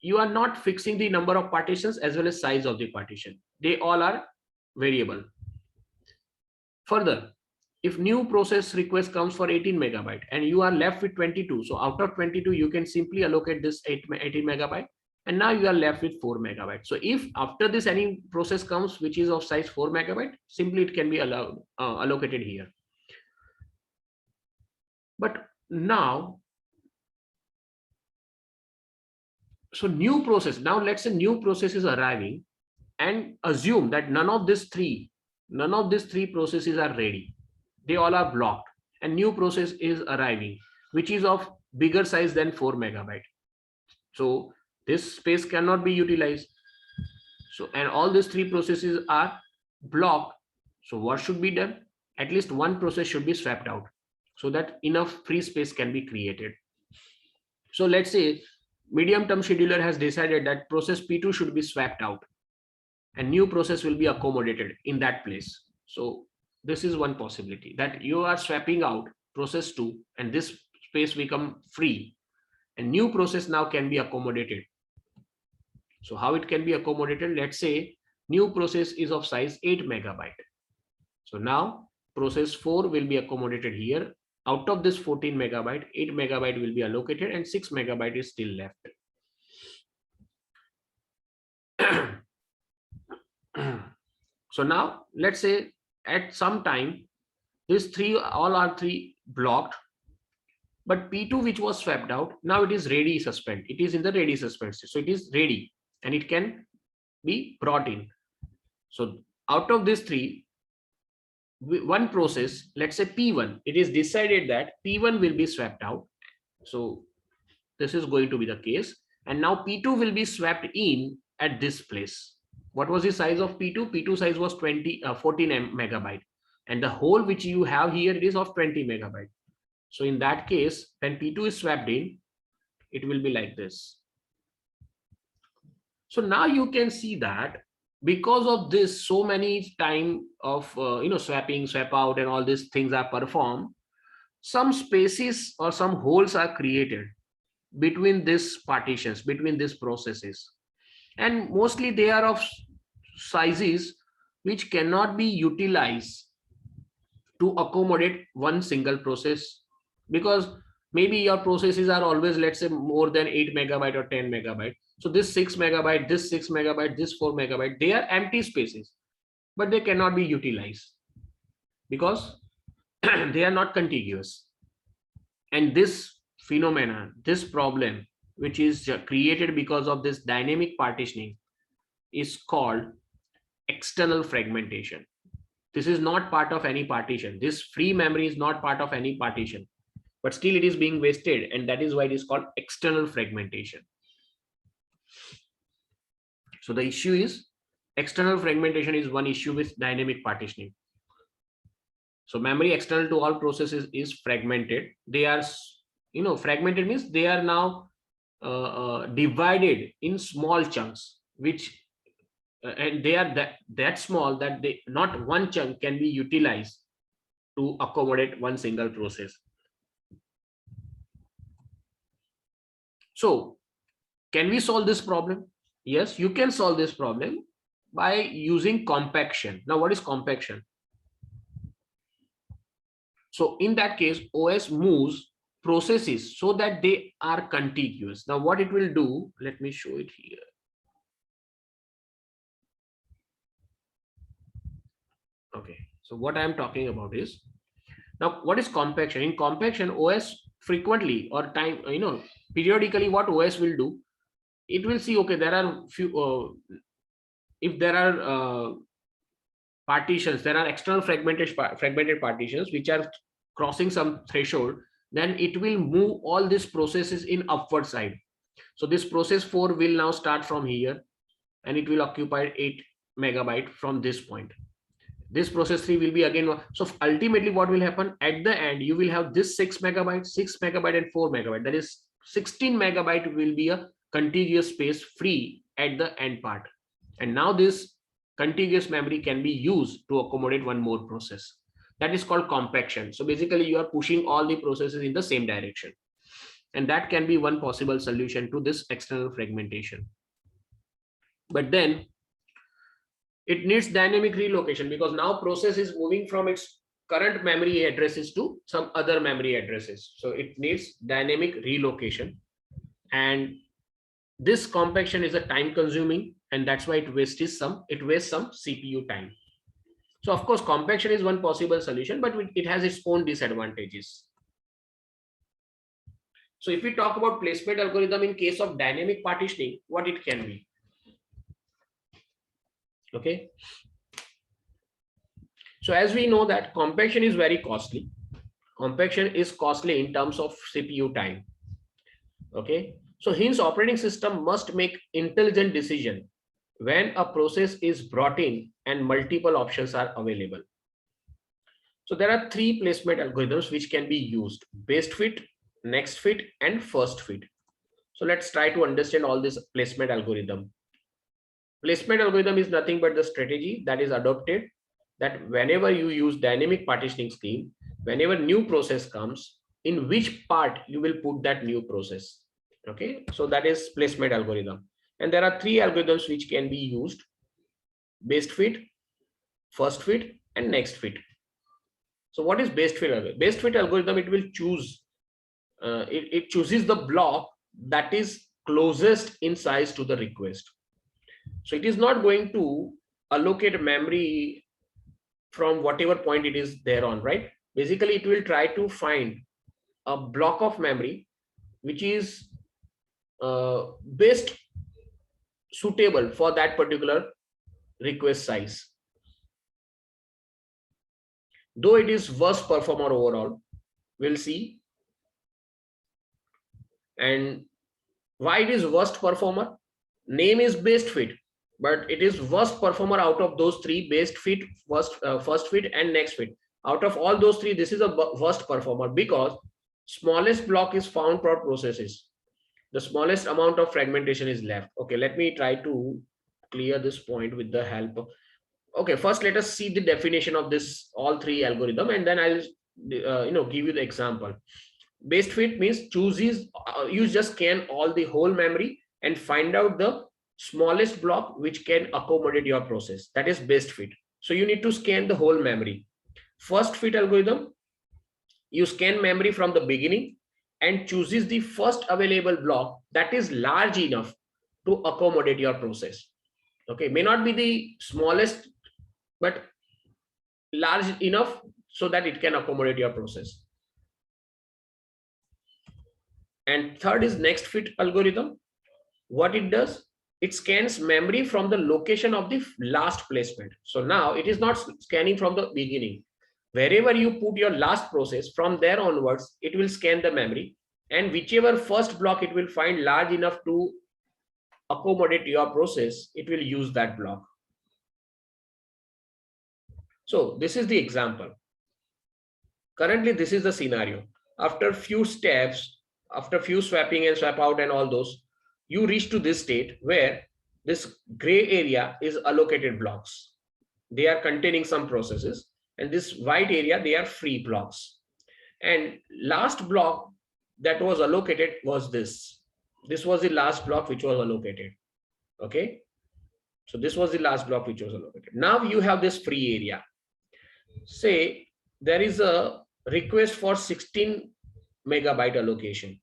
you are not fixing the number of partitions as well as size of the partition. They all are variable. Further, if new process request comes for 18 megabyte and you are left with 22, so out of 22 you can simply allocate this 18 megabyte and now you are left with 4 megabyte. So if after this any process comes which is of size 4 megabyte, simply it can be allocated here. But now, so new process, now let's say new process is arriving and assume that none of these three processes are ready. They all are blocked and new process is arriving which is of bigger size than 4 megabyte. So this space cannot be utilized. So and all these three processes are blocked So what should be done? At least one process should be swapped out so that enough free space can be created. So let's say medium term scheduler has decided that process P2 should be swapped out and new process will be accommodated in that place. So this is one possibility, that you are swapping out process 2 and this space become free and new process now can be accommodated. So how it can be accommodated? Let's say new process is of size 8 megabyte. So now process 4 will be accommodated here. Out of this 14 megabyte, 8 megabyte will be allocated and 6 megabyte is still left. So now let's say at some time, these all are three blocked, but P2 which was swapped out, now it is ready suspend. It is in the ready suspend. So it is ready and it can be brought in. So out of these three, one process, let's say P1, it is decided that P1 will be swapped out. So this is going to be the case. And now P2 will be swapped in at this place. What was the size of P2? P2 size was 14 megabyte. And the whole which you have here, it is of 20 megabyte. So in that case, when P2 is swapped in, it will be like this. So now you can see that because of this, so many time of swapping, swap out, and all these things are performed, some spaces or some holes are created between these partitions, between these processes, and mostly they are of sizes which cannot be utilized to accommodate one single process, because maybe your processes are always, let's say, more than 8 megabyte or 10 megabyte. So this 6 megabyte, this 6 megabyte, this 4 megabyte, they are empty spaces, but they cannot be utilized because they are not contiguous. And this phenomenon, this problem, which is created because of this dynamic partitioning, is called external fragmentation. This is not part of any partition. This free memory is not part of any partition, but still it is being wasted, and that is why it is called external fragmentation. So the issue is external fragmentation is one issue with dynamic partitioning. So memory external to all processes is fragmented. They are, fragmented means they are now divided in small chunks, which and they are that small that they not one chunk can be utilized to accommodate one single process. So can we solve this problem? Yes, you can solve this problem by using compaction. Now, what is compaction? So in that case, OS moves processes so that they are contiguous. Now, what it will do, let me show it here. Okay, so what I am talking about is, now what is compaction? In compaction, OS frequently or time, periodically, what OS will do, it will see, okay, there are few, if there are partitions, there are external fragmented partitions which are crossing some threshold, then it will move all these processes in upward side. So this process 4 will now start from here and it will occupy 8 megabyte from this point. This process 3 will be again. So ultimately what will happen at the end, you will have this 6 megabyte, 6 megabyte and 4 megabyte. That is 16 megabyte will be a contiguous space free at the end part. And now this contiguous memory can be used to accommodate one more process. That is called compaction. So basically you are pushing all the processes in the same direction. And that can be one possible solution to this external fragmentation. But then it needs dynamic relocation, because now process is moving from its current memory addresses to some other memory addresses. So it needs dynamic relocation. And this compaction is a time consuming, and that's why it wastes some CPU time. So of course, compaction is one possible solution, but it has its own disadvantages. So if we talk about placement algorithm in case of dynamic partitioning, what it can be. Okay. So as we know that compaction is very costly. Compaction is costly in terms of CPU time. Okay. So hence operating system must make intelligent decision when a process is brought in and multiple options are available. So there are three placement algorithms which can be used: best fit, next fit, and first fit. So let's try to understand all this placement algorithm. Placement algorithm is nothing but the strategy that is adopted that whenever you use dynamic partitioning scheme, whenever new process comes, in which part you will put that new process. Okay, so that is placement algorithm. And there are three algorithms which can be used: best fit, first fit, and next fit. So what is best fit algorithm? Best fit algorithm, it will choose, it chooses the block that is closest in size to the request. So it is not going to allocate memory from whatever point it is there on, right? Basically, it will try to find a block of memory which is best suitable for that particular request size. Though it is worst performer overall, we'll see. And why it is worst performer? Name is best fit, but it is worst performer out of those three: best fit, first fit, and next fit. Out of all those three, this is a worst performer because smallest block is found per processes. The smallest amount of fragmentation is left. Okay, let me try to clear this point with the help of, okay, first let us see the definition of this all three algorithm, and then I'll give you the example. Best fit means chooses, you just scan all the whole memory and find out the smallest block which can accommodate your process. That is best fit. So you need to scan the whole memory. First fit algorithm, you scan memory from the beginning and chooses the first available block that is large enough to accommodate your process. Okay, may not be the smallest, but large enough so that it can accommodate your process. And third is next fit algorithm. What it does, it scans memory from the location of the last placement. So now it is not scanning from the beginning. Wherever you put your last process, from there onwards, it will scan the memory, and whichever first block it will find large enough to accommodate your process, it will use that block. So this is the example. Currently, this is the scenario. After few steps, after few swapping and swap out and all those, you reach to this state where this gray area is allocated blocks. They are containing some processes, and this white area, they are free blocks. And last block that was allocated was this. This was the last block which was allocated. Okay. So this was the last block which was allocated. Now you have this free area. Say there is a request for 16 megabyte allocation.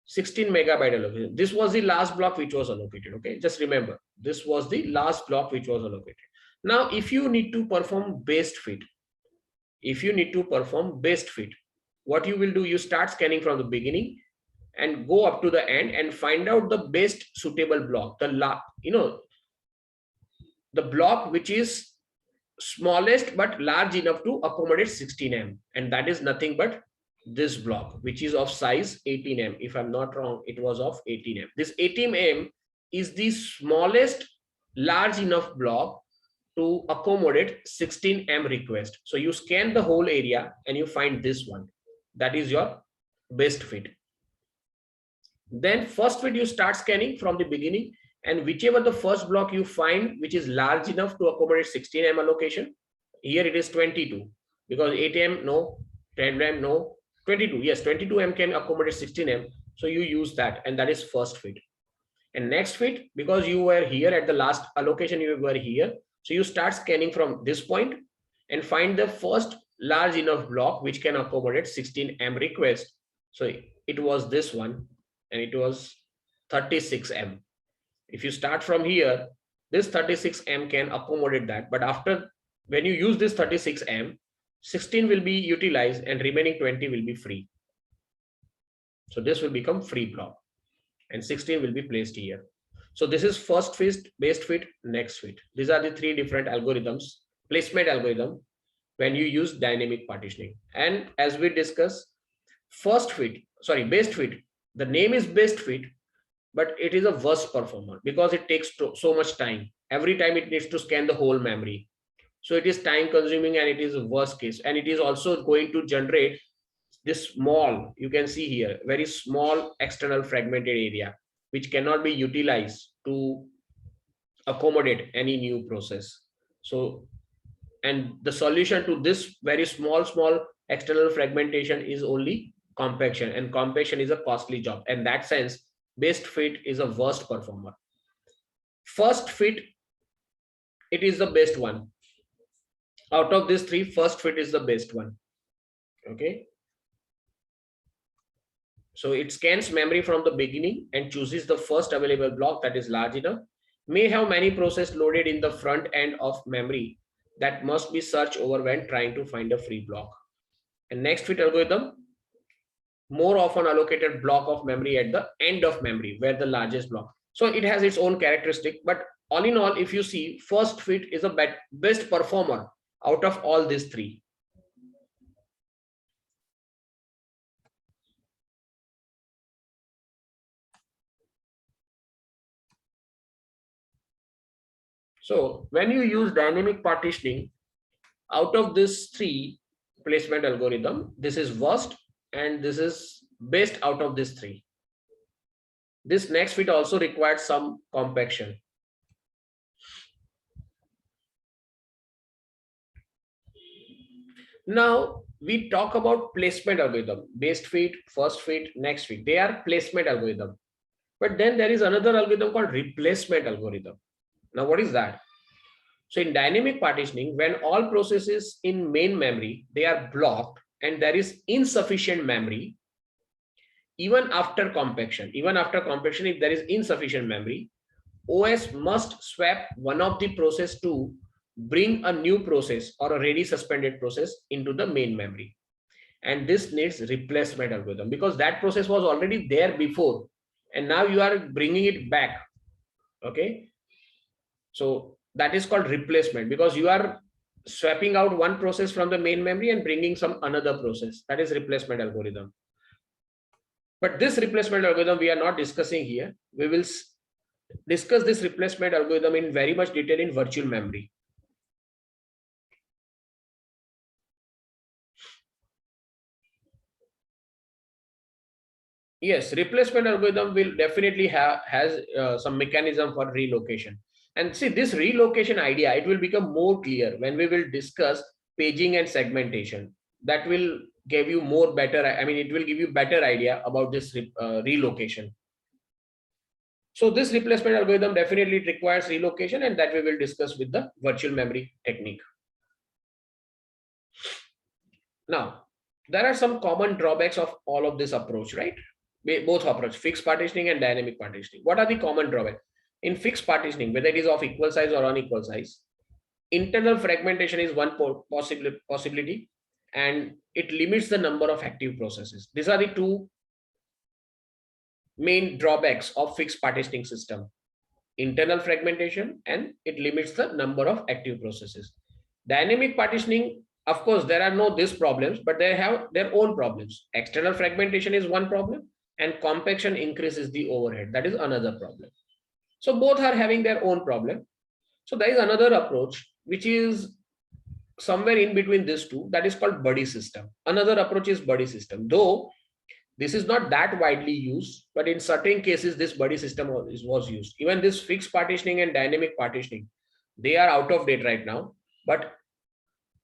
16 megabyte allocation. This was the last block which was allocated. Okay, just remember, this was the last block which was allocated. Now, if you need to perform best fit, what you will do, you start scanning from the beginning and go up to the end and find out the best suitable block, the block which is smallest but large enough to accommodate 16M, and that is nothing but this block, which is of size 18M. If I'm not wrong, it was of 18M. This 18M is the smallest large enough block to accommodate 16M request. So you scan the whole area and you find this one. That is your best fit. Then first fit, you start scanning from the beginning, and whichever the first block you find which is large enough to accommodate 16M allocation, here it is 22, because 8M no, 10M no, 22, yes, 22M can accommodate 16M, so you use that, and that is first fit. And next fit, because you were here at the last allocation, you were here, so you start scanning from this point and find the first large enough block which can accommodate 16M request. So it was this one, and it was 36M. If you start from here, this 36M can accommodate that, but after, when you use this 36M, 16 will be utilized and remaining 20 will be free. So this will become free block, and 16 will be placed here. So this is first fit, best fit, next fit. These are the three different algorithms, placement algorithm, when you use dynamic partitioning. And as we discussed, best fit, the name is best fit, but it is a worst performer because it takes so much time. Every time it needs to scan the whole memory. So it is time consuming and it is a worst case, and it is also going to generate this small, you can see here, very small external fragmented area which cannot be utilized to accommodate any new process. So, and the solution to this very small external fragmentation is only compaction, and compaction is a costly job. In that sense, best fit is a worst performer. First fit, it is the best one. Out of these three, first fit is the best one. Okay. So it scans memory from the beginning and chooses the first available block that is large enough, may have many processes loaded in the front end of memory that must be searched over when trying to find a free block. And next fit algorithm, more often allocated block of memory at the end of memory where the largest block. So it has its own characteristic, but all in all, if you see, first fit is a best performer out of all these three. So when you use dynamic partitioning, out of this three placement algorithm, this is worst and this is best out of these three. This next fit also requires some compaction. Now we talk about placement algorithm, best fit, first fit, next fit. They are placement algorithm. But then there is another algorithm called replacement algorithm. Now what is that? So in dynamic partitioning, when all processes in main memory, they are blocked and there is insufficient memory, even after compaction, if there is insufficient memory, OS must swap one of the process to bring a new process or a ready suspended process into the main memory. And this needs replacement algorithm because that process was already there before and now you are bringing it back. Okay. So that is called replacement because you are swapping out one process from the main memory and bringing some another process. That is replacement algorithm. But this replacement algorithm we are not discussing here. We will discuss this replacement algorithm in very much detail in virtual memory. Yes, replacement algorithm will definitely has some mechanism for relocation. And see, this relocation idea, it will become more clear when we will discuss paging and segmentation. That will give you more better, I mean, it will give you better idea about this relocation. So this replacement algorithm definitely requires relocation, and that we will discuss with the virtual memory technique. Now, there are some common drawbacks of all of this approach, right? Both approach, fixed partitioning and dynamic partitioning. What are the common drawbacks? In fixed partitioning, whether it is of equal size or unequal size, internal fragmentation is one possibility, and it limits the number of active processes. These are the two main drawbacks of fixed partitioning system: internal fragmentation, and it limits the number of active processes. Dynamic partitioning, of course, there are no these problems, but they have their own problems. External fragmentation is one problem, and compaction increases the overhead. That is another problem. So both are having their own problem. So there is another approach which is somewhere in between these two, that is called buddy system. Another approach is buddy system, though this is not that widely used, but in certain cases this buddy system was used. Even this fixed partitioning and dynamic partitioning, they are out of date right now. But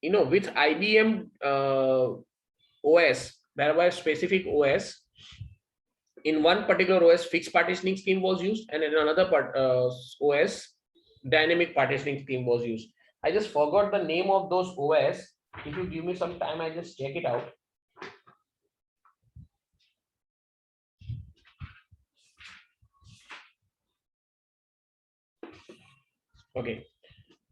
you know, with IBM OS, there was specific OS. In one particular OS, fixed partitioning scheme was used, and in another OS, dynamic partitioning scheme was used. I just forgot the name of those OS. If you give me some time, I just check it out. Okay.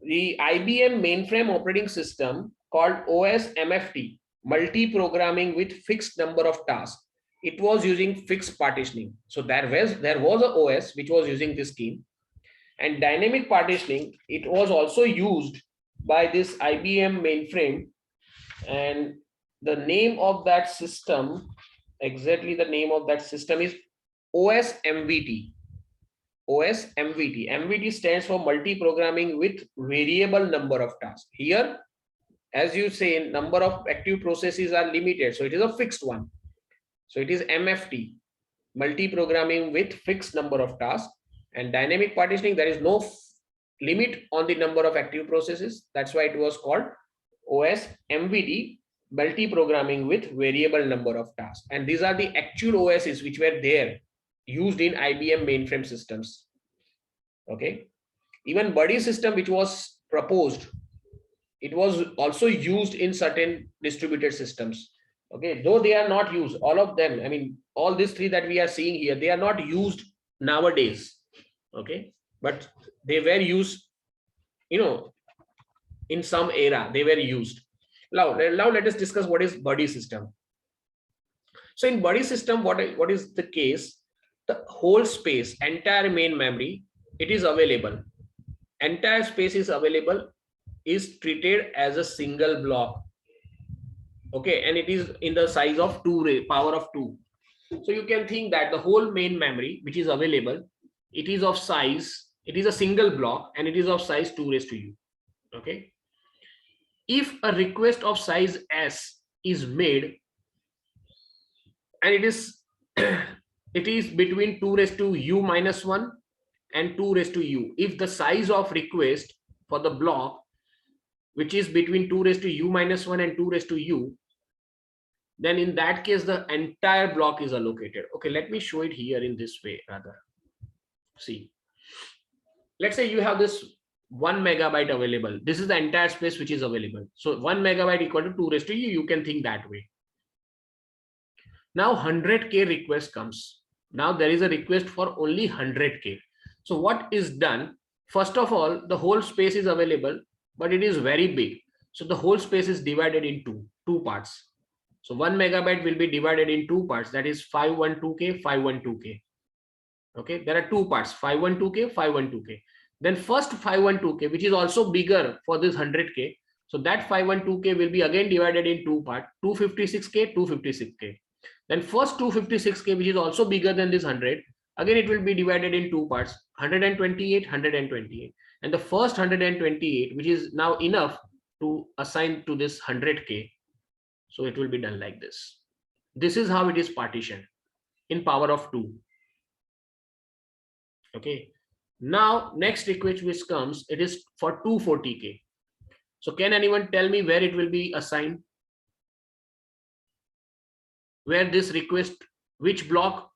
The IBM mainframe operating system called OS MFT, multi-programming with fixed number of tasks. It was using fixed partitioning. So there was a OS which was using this scheme. And dynamic partitioning, it was also used by this IBM mainframe. And the name of that system, exactly the name of that system is OS MVT. OS MVT. MVT stands for multi-programming with variable number of tasks. Here, as you say, number of active processes are limited, so it is a fixed one. So it is MFT, multi-programming with fixed number of tasks. And dynamic partitioning, there is no limit on the number of active processes. That's why it was called OS MVT, multi-programming with variable number of tasks. And these are the actual OSs which were there, used in IBM mainframe systems. Okay. Even buddy system which was proposed, it was also used in certain distributed systems. Okay, though they are not used, all of them, I mean, all these three that we are seeing here, they are not used nowadays. Okay, but they were used, you know, in some era they were used. Now let us discuss what is buddy system. So in buddy system, what is the case? The whole space, entire main memory, it is available. Entire space is available, is treated as a single block. Okay, and it is in the size of 2 power of 2. So you can think that the whole main memory which is available, it is of size, it is a single block, and it is of size 2 raised to u. Okay, if a request of size s is made and it is it is between 2 raised to u minus 1 and 2 raised to u, if the size of request for the block which is between 2 raised to u minus 1 and 2 raised to u, then in that case the entire block is allocated. Okay, let me show it here in this way rather. See, let's say you have this 1 megabyte available. This is the entire space which is available. So 1 megabyte equal to 2 raised to u, you can think that way. Now 100k request comes. Now there is a request for only 100k. So what is done? First of all, the whole space is available, but it is very big. So the whole space is divided into two parts. So 1 megabyte will be divided in two parts. That is 512k, 512k. Okay, there are two parts, 512k, 512k. Then first 512k, which is also bigger for this 100k. So that 512k will be again divided in two parts, 256k, 256k. Then first 256k, which is also bigger than this 100, again it will be divided in two parts, 128, 128. And the first 128, which is now enough to assign to this 100k. So it will be done like this. This is how it is partitioned in power of 2. Okay. Now next request which comes, it is for 240k. So can anyone tell me where it will be assigned? Where this request, which block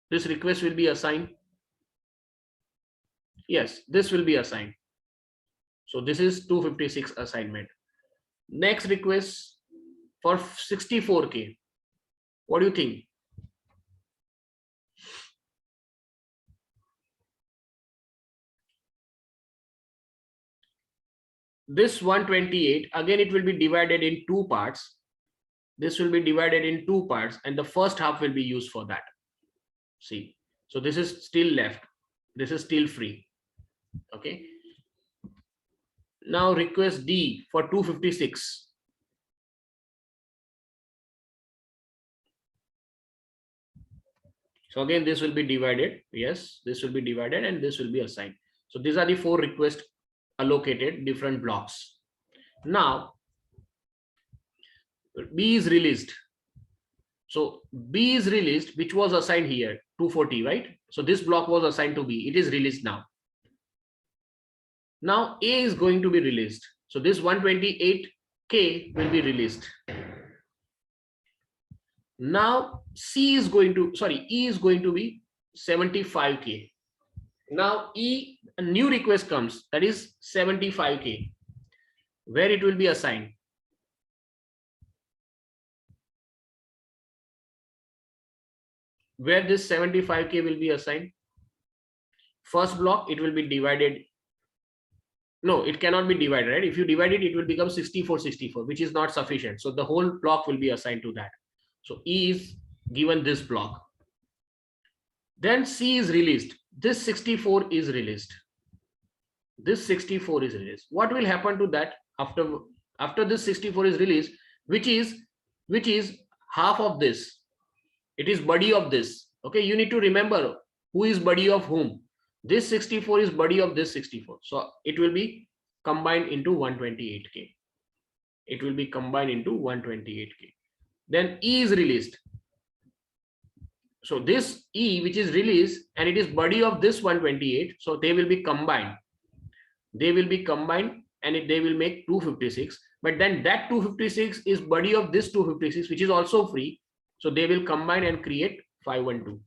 this request will be assigned? Yes, this will be assigned. So this is 256 assignment. Next request for 64k. What do you think? This 128, again it will be divided in two parts. This will be divided in two parts, and the first half will be used for that. See, so this is still left. This is still free. Okay. Now request D for 256. So again, this will be divided. Yes, this will be divided and this will be assigned. So these are the 4 requests allocated different blocks. Now B is released. So B is released, which was assigned here 240, right? So this block was assigned to B. It is released now. Now A is going to be released. So this 128k will be released. Now E is going to be 75k. Now a new request comes, that is 75k, where it will be assigned. Where this 75k will be assigned? First block, it will be divided. No, it cannot be divided, right? If you divide it, it will become 64, 64, which is not sufficient. So the whole block will be assigned to that. So E is given this block. Then C is released. This 64 is released. This 64 is released. What will happen to that after this 64 is released, which is half of this? It is buddy of this. Okay, you need to remember who is buddy of whom. This 64 is body of this 64. So it will be combined into 128K. It will be combined into 128K. Then E is released. So this E which is released and it is body of this 128. So they will be combined. They will be combined and they will make 256. But then that 256 is body of this 256, which is also free. So they will combine and create 512.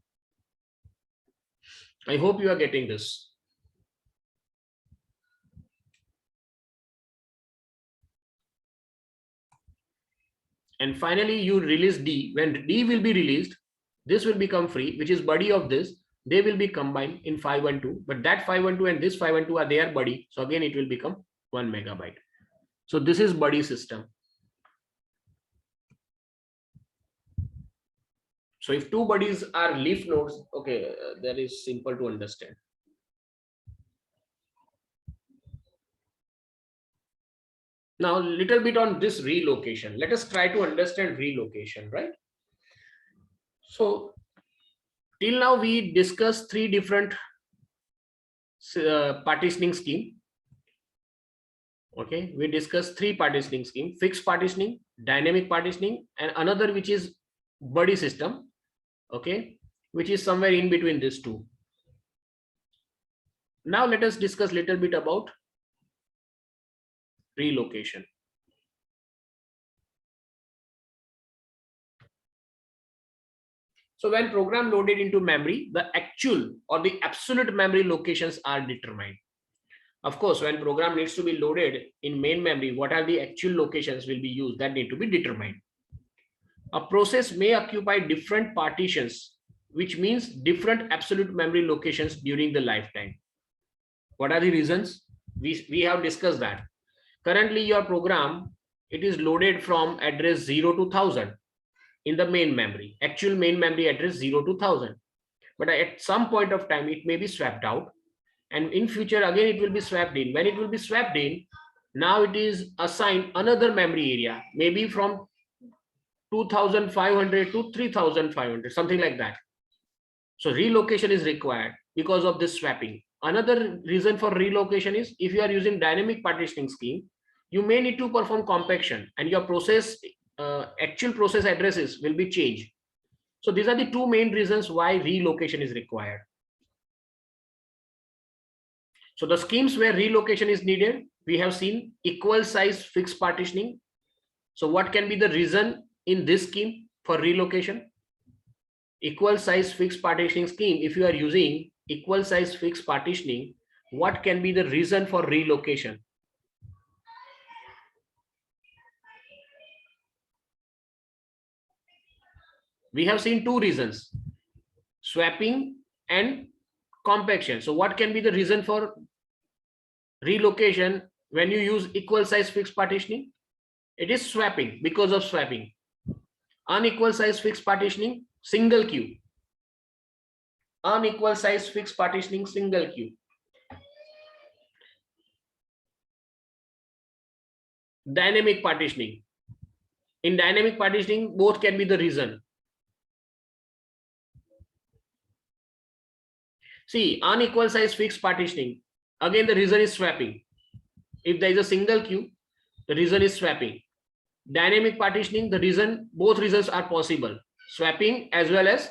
I hope you are getting this. And finally, you release D. When D will be released, this will become free, which is body of this. They will be combined in 512, but that 512 and this 512 are their body. So again, it will become 1 megabyte. So this is body system. So if two bodies are leaf nodes, okay, that is simple to understand. Now, a little bit on this relocation. Let us try to understand relocation, right? So till now we discussed three different partitioning scheme. Okay, we discussed three partitioning scheme: fixed partitioning, dynamic partitioning, and another which is buddy system. Okay, which is somewhere in between these two. Now let us discuss a little bit about relocation. So when program loaded into memory, the actual or the absolute memory locations are determined. Of course, when program needs to be loaded in main memory, what are the actual locations will be used that need to be determined. A process may occupy different partitions, which means different absolute memory locations during the lifetime. What are the reasons? We have discussed that. Currently, your program, it is loaded from address 0 to 1000 in the main memory, actual main memory address 0 to 1000. But at some point of time, it may be swapped out. And in future, again, it will be swapped in. When it will be swapped in, now it is assigned another memory area, maybe from 2500 to 3500, something like that. So relocation is required because of this swapping. Another reason for relocation is if you are using dynamic partitioning scheme, you may need to perform compaction and your process, actual process addresses will be changed. So these are the two main reasons why relocation is required. So the schemes where relocation is needed, we have seen equal size fixed partitioning. So what can be the reason in this scheme for relocation? Equal size fixed partitioning scheme, if you are using equal size fixed partitioning, what can be the reason for relocation? We have seen two reasons, swapping and compaction. So what can be the reason for relocation when you use equal size fixed partitioning? It is swapping, because of swapping. Unequal size fixed partitioning, single queue. Unequal size fixed partitioning, single queue. Dynamic partitioning. In dynamic partitioning, both can be the reason. See, unequal size fixed partitioning, again the reason is swapping. If there is a single queue, the reason is swapping. Dynamic partitioning, the reason, both reasons are possible, swapping as well as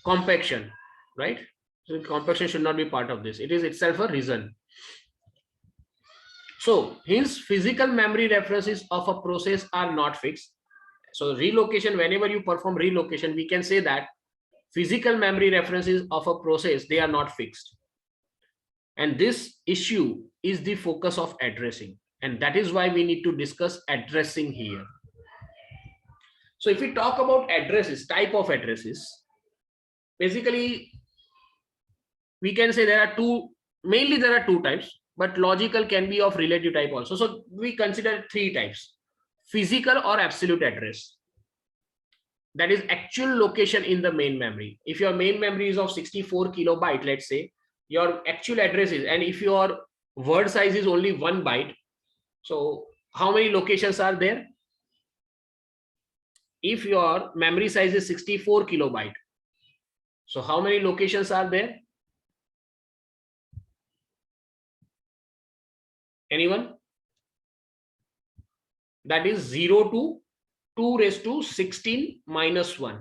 compaction, right? So compaction should not be part of this. It is itself a reason. So hence physical memory references of a process are not fixed. So relocation, whenever you perform relocation, we can say that physical memory references of a process, they are not fixed. And this issue is the focus of addressing. And that is why we need to discuss addressing here. So if we talk about addresses, type of addresses, basically we can say there are two, mainly there are two types, but logical can be of relative type also. So we consider three types: physical or absolute address. That is actual location in the main memory. If your main memory is of 64 kilobyte, let's say, your actual address is, and if your word size is only 1 byte, so how many locations are there? If your memory size is 64 kilobyte, so how many locations are there? Anyone? That is 0 to 2 raised to 16 minus 1.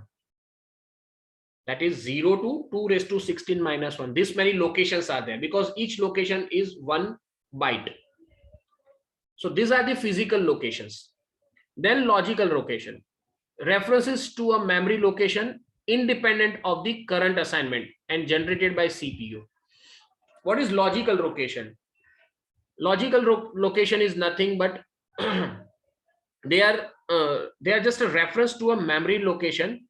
That is 0 to 2 raised to 16 minus 1. This many locations are there because each location is 1 byte. So these are the physical locations. Then logical location. References to a memory location independent of the current assignment and generated by CPU. What is logical location? Logical location is nothing but they are just a reference to a memory location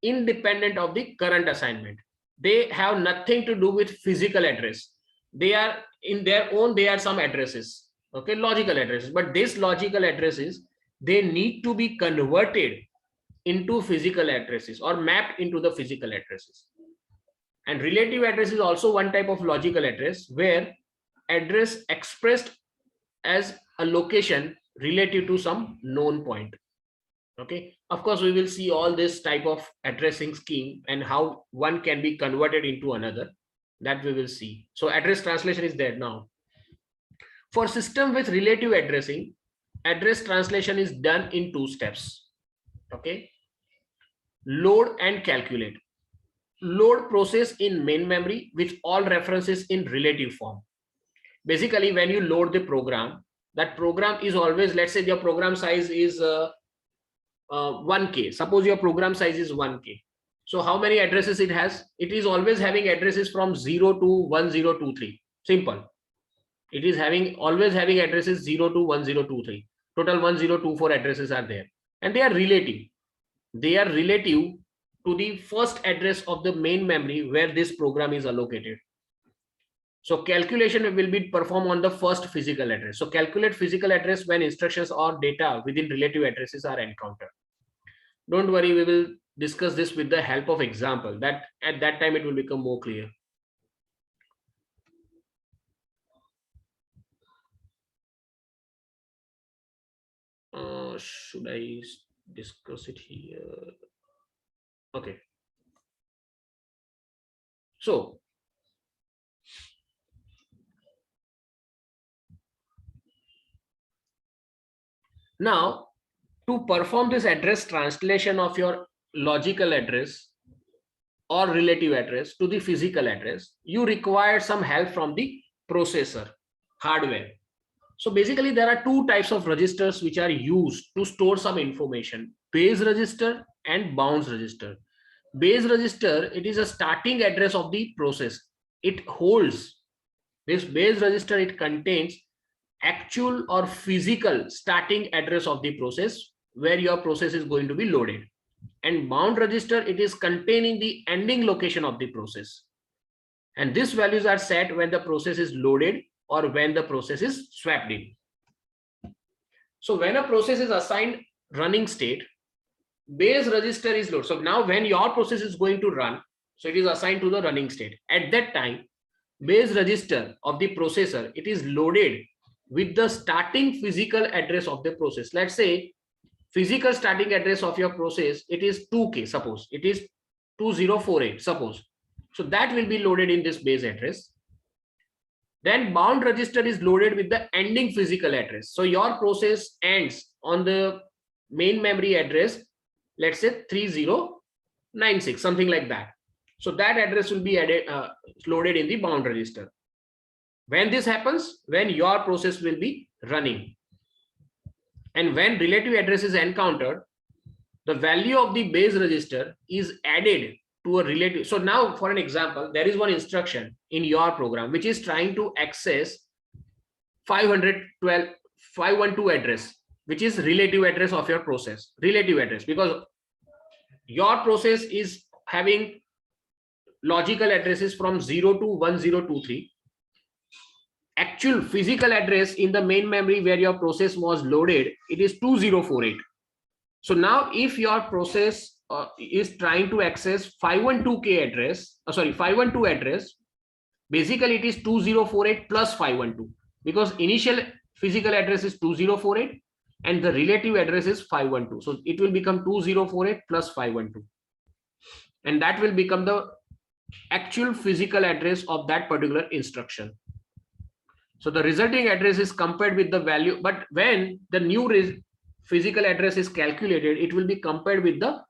independent of the current assignment. They have nothing to do with physical address. They are in their own, they are some addresses, okay, logical addresses, but these logical addresses, they need to be converted into physical addresses or mapped into the physical addresses. And relative address is also one type of logical address where address expressed as a location relative to some known point. Okay, of course we will see all this type of addressing scheme and how one can be converted into another, that we will see. So address translation is there. Now for system with relative addressing, address translation is done in 2 steps. Okay, load and calculate. Load process in main memory with all references in relative form. Basically when you load the program, that program is always, let's say your program size is 1K. Suppose your program size is 1K. So how many addresses it has? It is always having addresses from 0 to 1023. Simple. It is always having addresses 0 to 1023. Total 1024 addresses are there, and they are relative. They are relative to the first address of the main memory where this program is allocated. So calculation will be performed on the first physical address. So calculate physical address when instructions or data within relative addresses are encountered. Don't worry, we will discuss this with the help of example. That at that time it will become more clear. Should I discuss it here? Okay. So now to perform this address translation of your logical address or relative address to the physical address, you require some help from the processor hardware. So basically there are 2 types of registers which are used to store some information: base register and bounds register. Base register, it is a starting address of the process. It holds this base register, it contains actual or physical starting address of the process where your process is going to be loaded. And bound register, it is containing the ending location of the process. And these values are set when the process is loaded or when the process is swapped in. So when a process is assigned running state, base register is loaded. So now when your process is going to run, so it is assigned to the running state. At that time, base register of the processor, it is loaded with the starting physical address of the process. Let's say physical starting address of your process, it is 2K, suppose it is 2048, suppose. So that will be loaded in this base address. Then bound register is loaded with the ending physical address. So your process ends on the main memory address, let's say 3096, something like that. So that address will be added, loaded in the bound register. When this happens, when your process will be running. And when relative address is encountered, the value of the base register is added to a relative. So now for an example, there is one instruction in your program which is trying to access 512 address, which is relative address of your process. Relative address, because your process is having logical addresses from 0 to 1023. Actual physical address in the main memory where your process was loaded, it is 2048. So now if your process is trying to access 512K address, 512 address, basically it is 2048 plus 512, because initial physical address is 2048 and the relative address is 512. So it will become 2048 plus 512. And that will become the actual physical address of that particular instruction. So the resulting address is compared with the value, but when the new physical address is calculated, it will be compared with the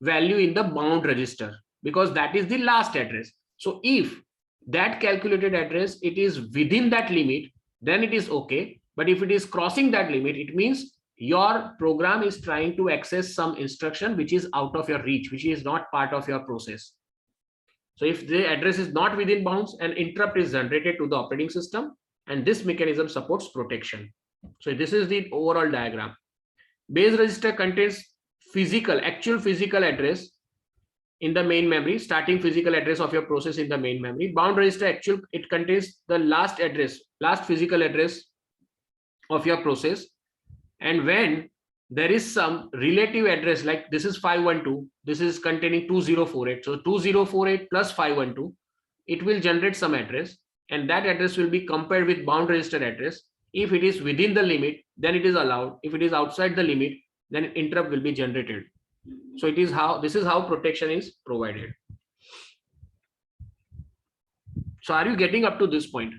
value in the bound register, because that is the last address. So if that calculated address, it is within that limit, then it is okay. But if it is crossing that limit, it means your program is trying to access some instruction which is out of your reach, which is not part of your process. So if the address is not within bounds, an interrupt is generated to the operating system, and this mechanism supports protection. So this is the overall diagram. Base register contains actual physical address in the main memory, starting physical address of your process in the main memory. Bound register it contains the last physical address of your process. And when there is some relative address, like this is 512, this is containing 2048. So 2048 plus 512, it will generate some address, and that address will be compared with bound register address. If it is within the limit, then it is allowed. If it is outside the limit, then interrupt will be generated. So this is how protection is provided. So are you getting up to this point?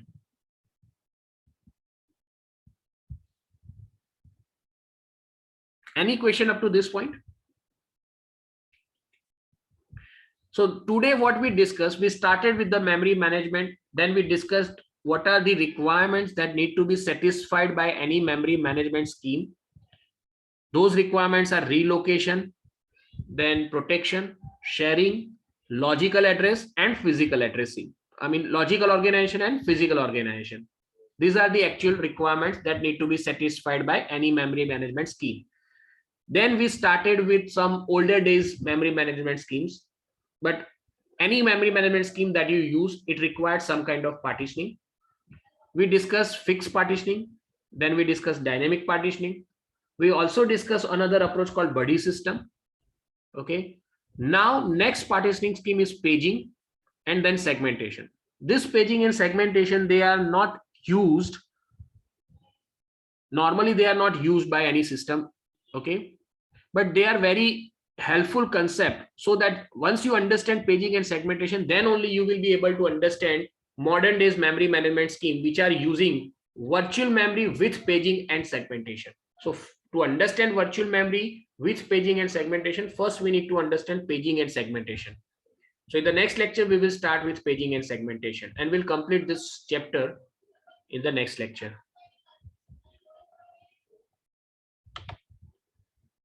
Any question up to this point? So today what we discussed, we started with the memory management, then we discussed what are the requirements that need to be satisfied by any memory management scheme. Those requirements are relocation, then protection, sharing, logical address, and physical addressing. I mean, logical organization and physical organization. These are the actual requirements that need to be satisfied by any memory management scheme. Then we started with some older days memory management schemes, but any memory management scheme that you use, it requires some kind of partitioning. We discussed fixed partitioning, then we discussed dynamic partitioning. We also discussed another approach called buddy system. Okay, now next partitioning scheme is paging and then segmentation. This paging and segmentation, they are not used normally, they are not used by any system. Okay, but they are very helpful concept, so that once you understand paging and segmentation, then only you will be able to understand modern days memory management scheme which are using virtual memory with paging and segmentation. So to understand virtual memory with paging and segmentation, first we need to understand paging and segmentation. So in the next lecture, we will start with paging and segmentation, and we'll complete this chapter in the next lecture.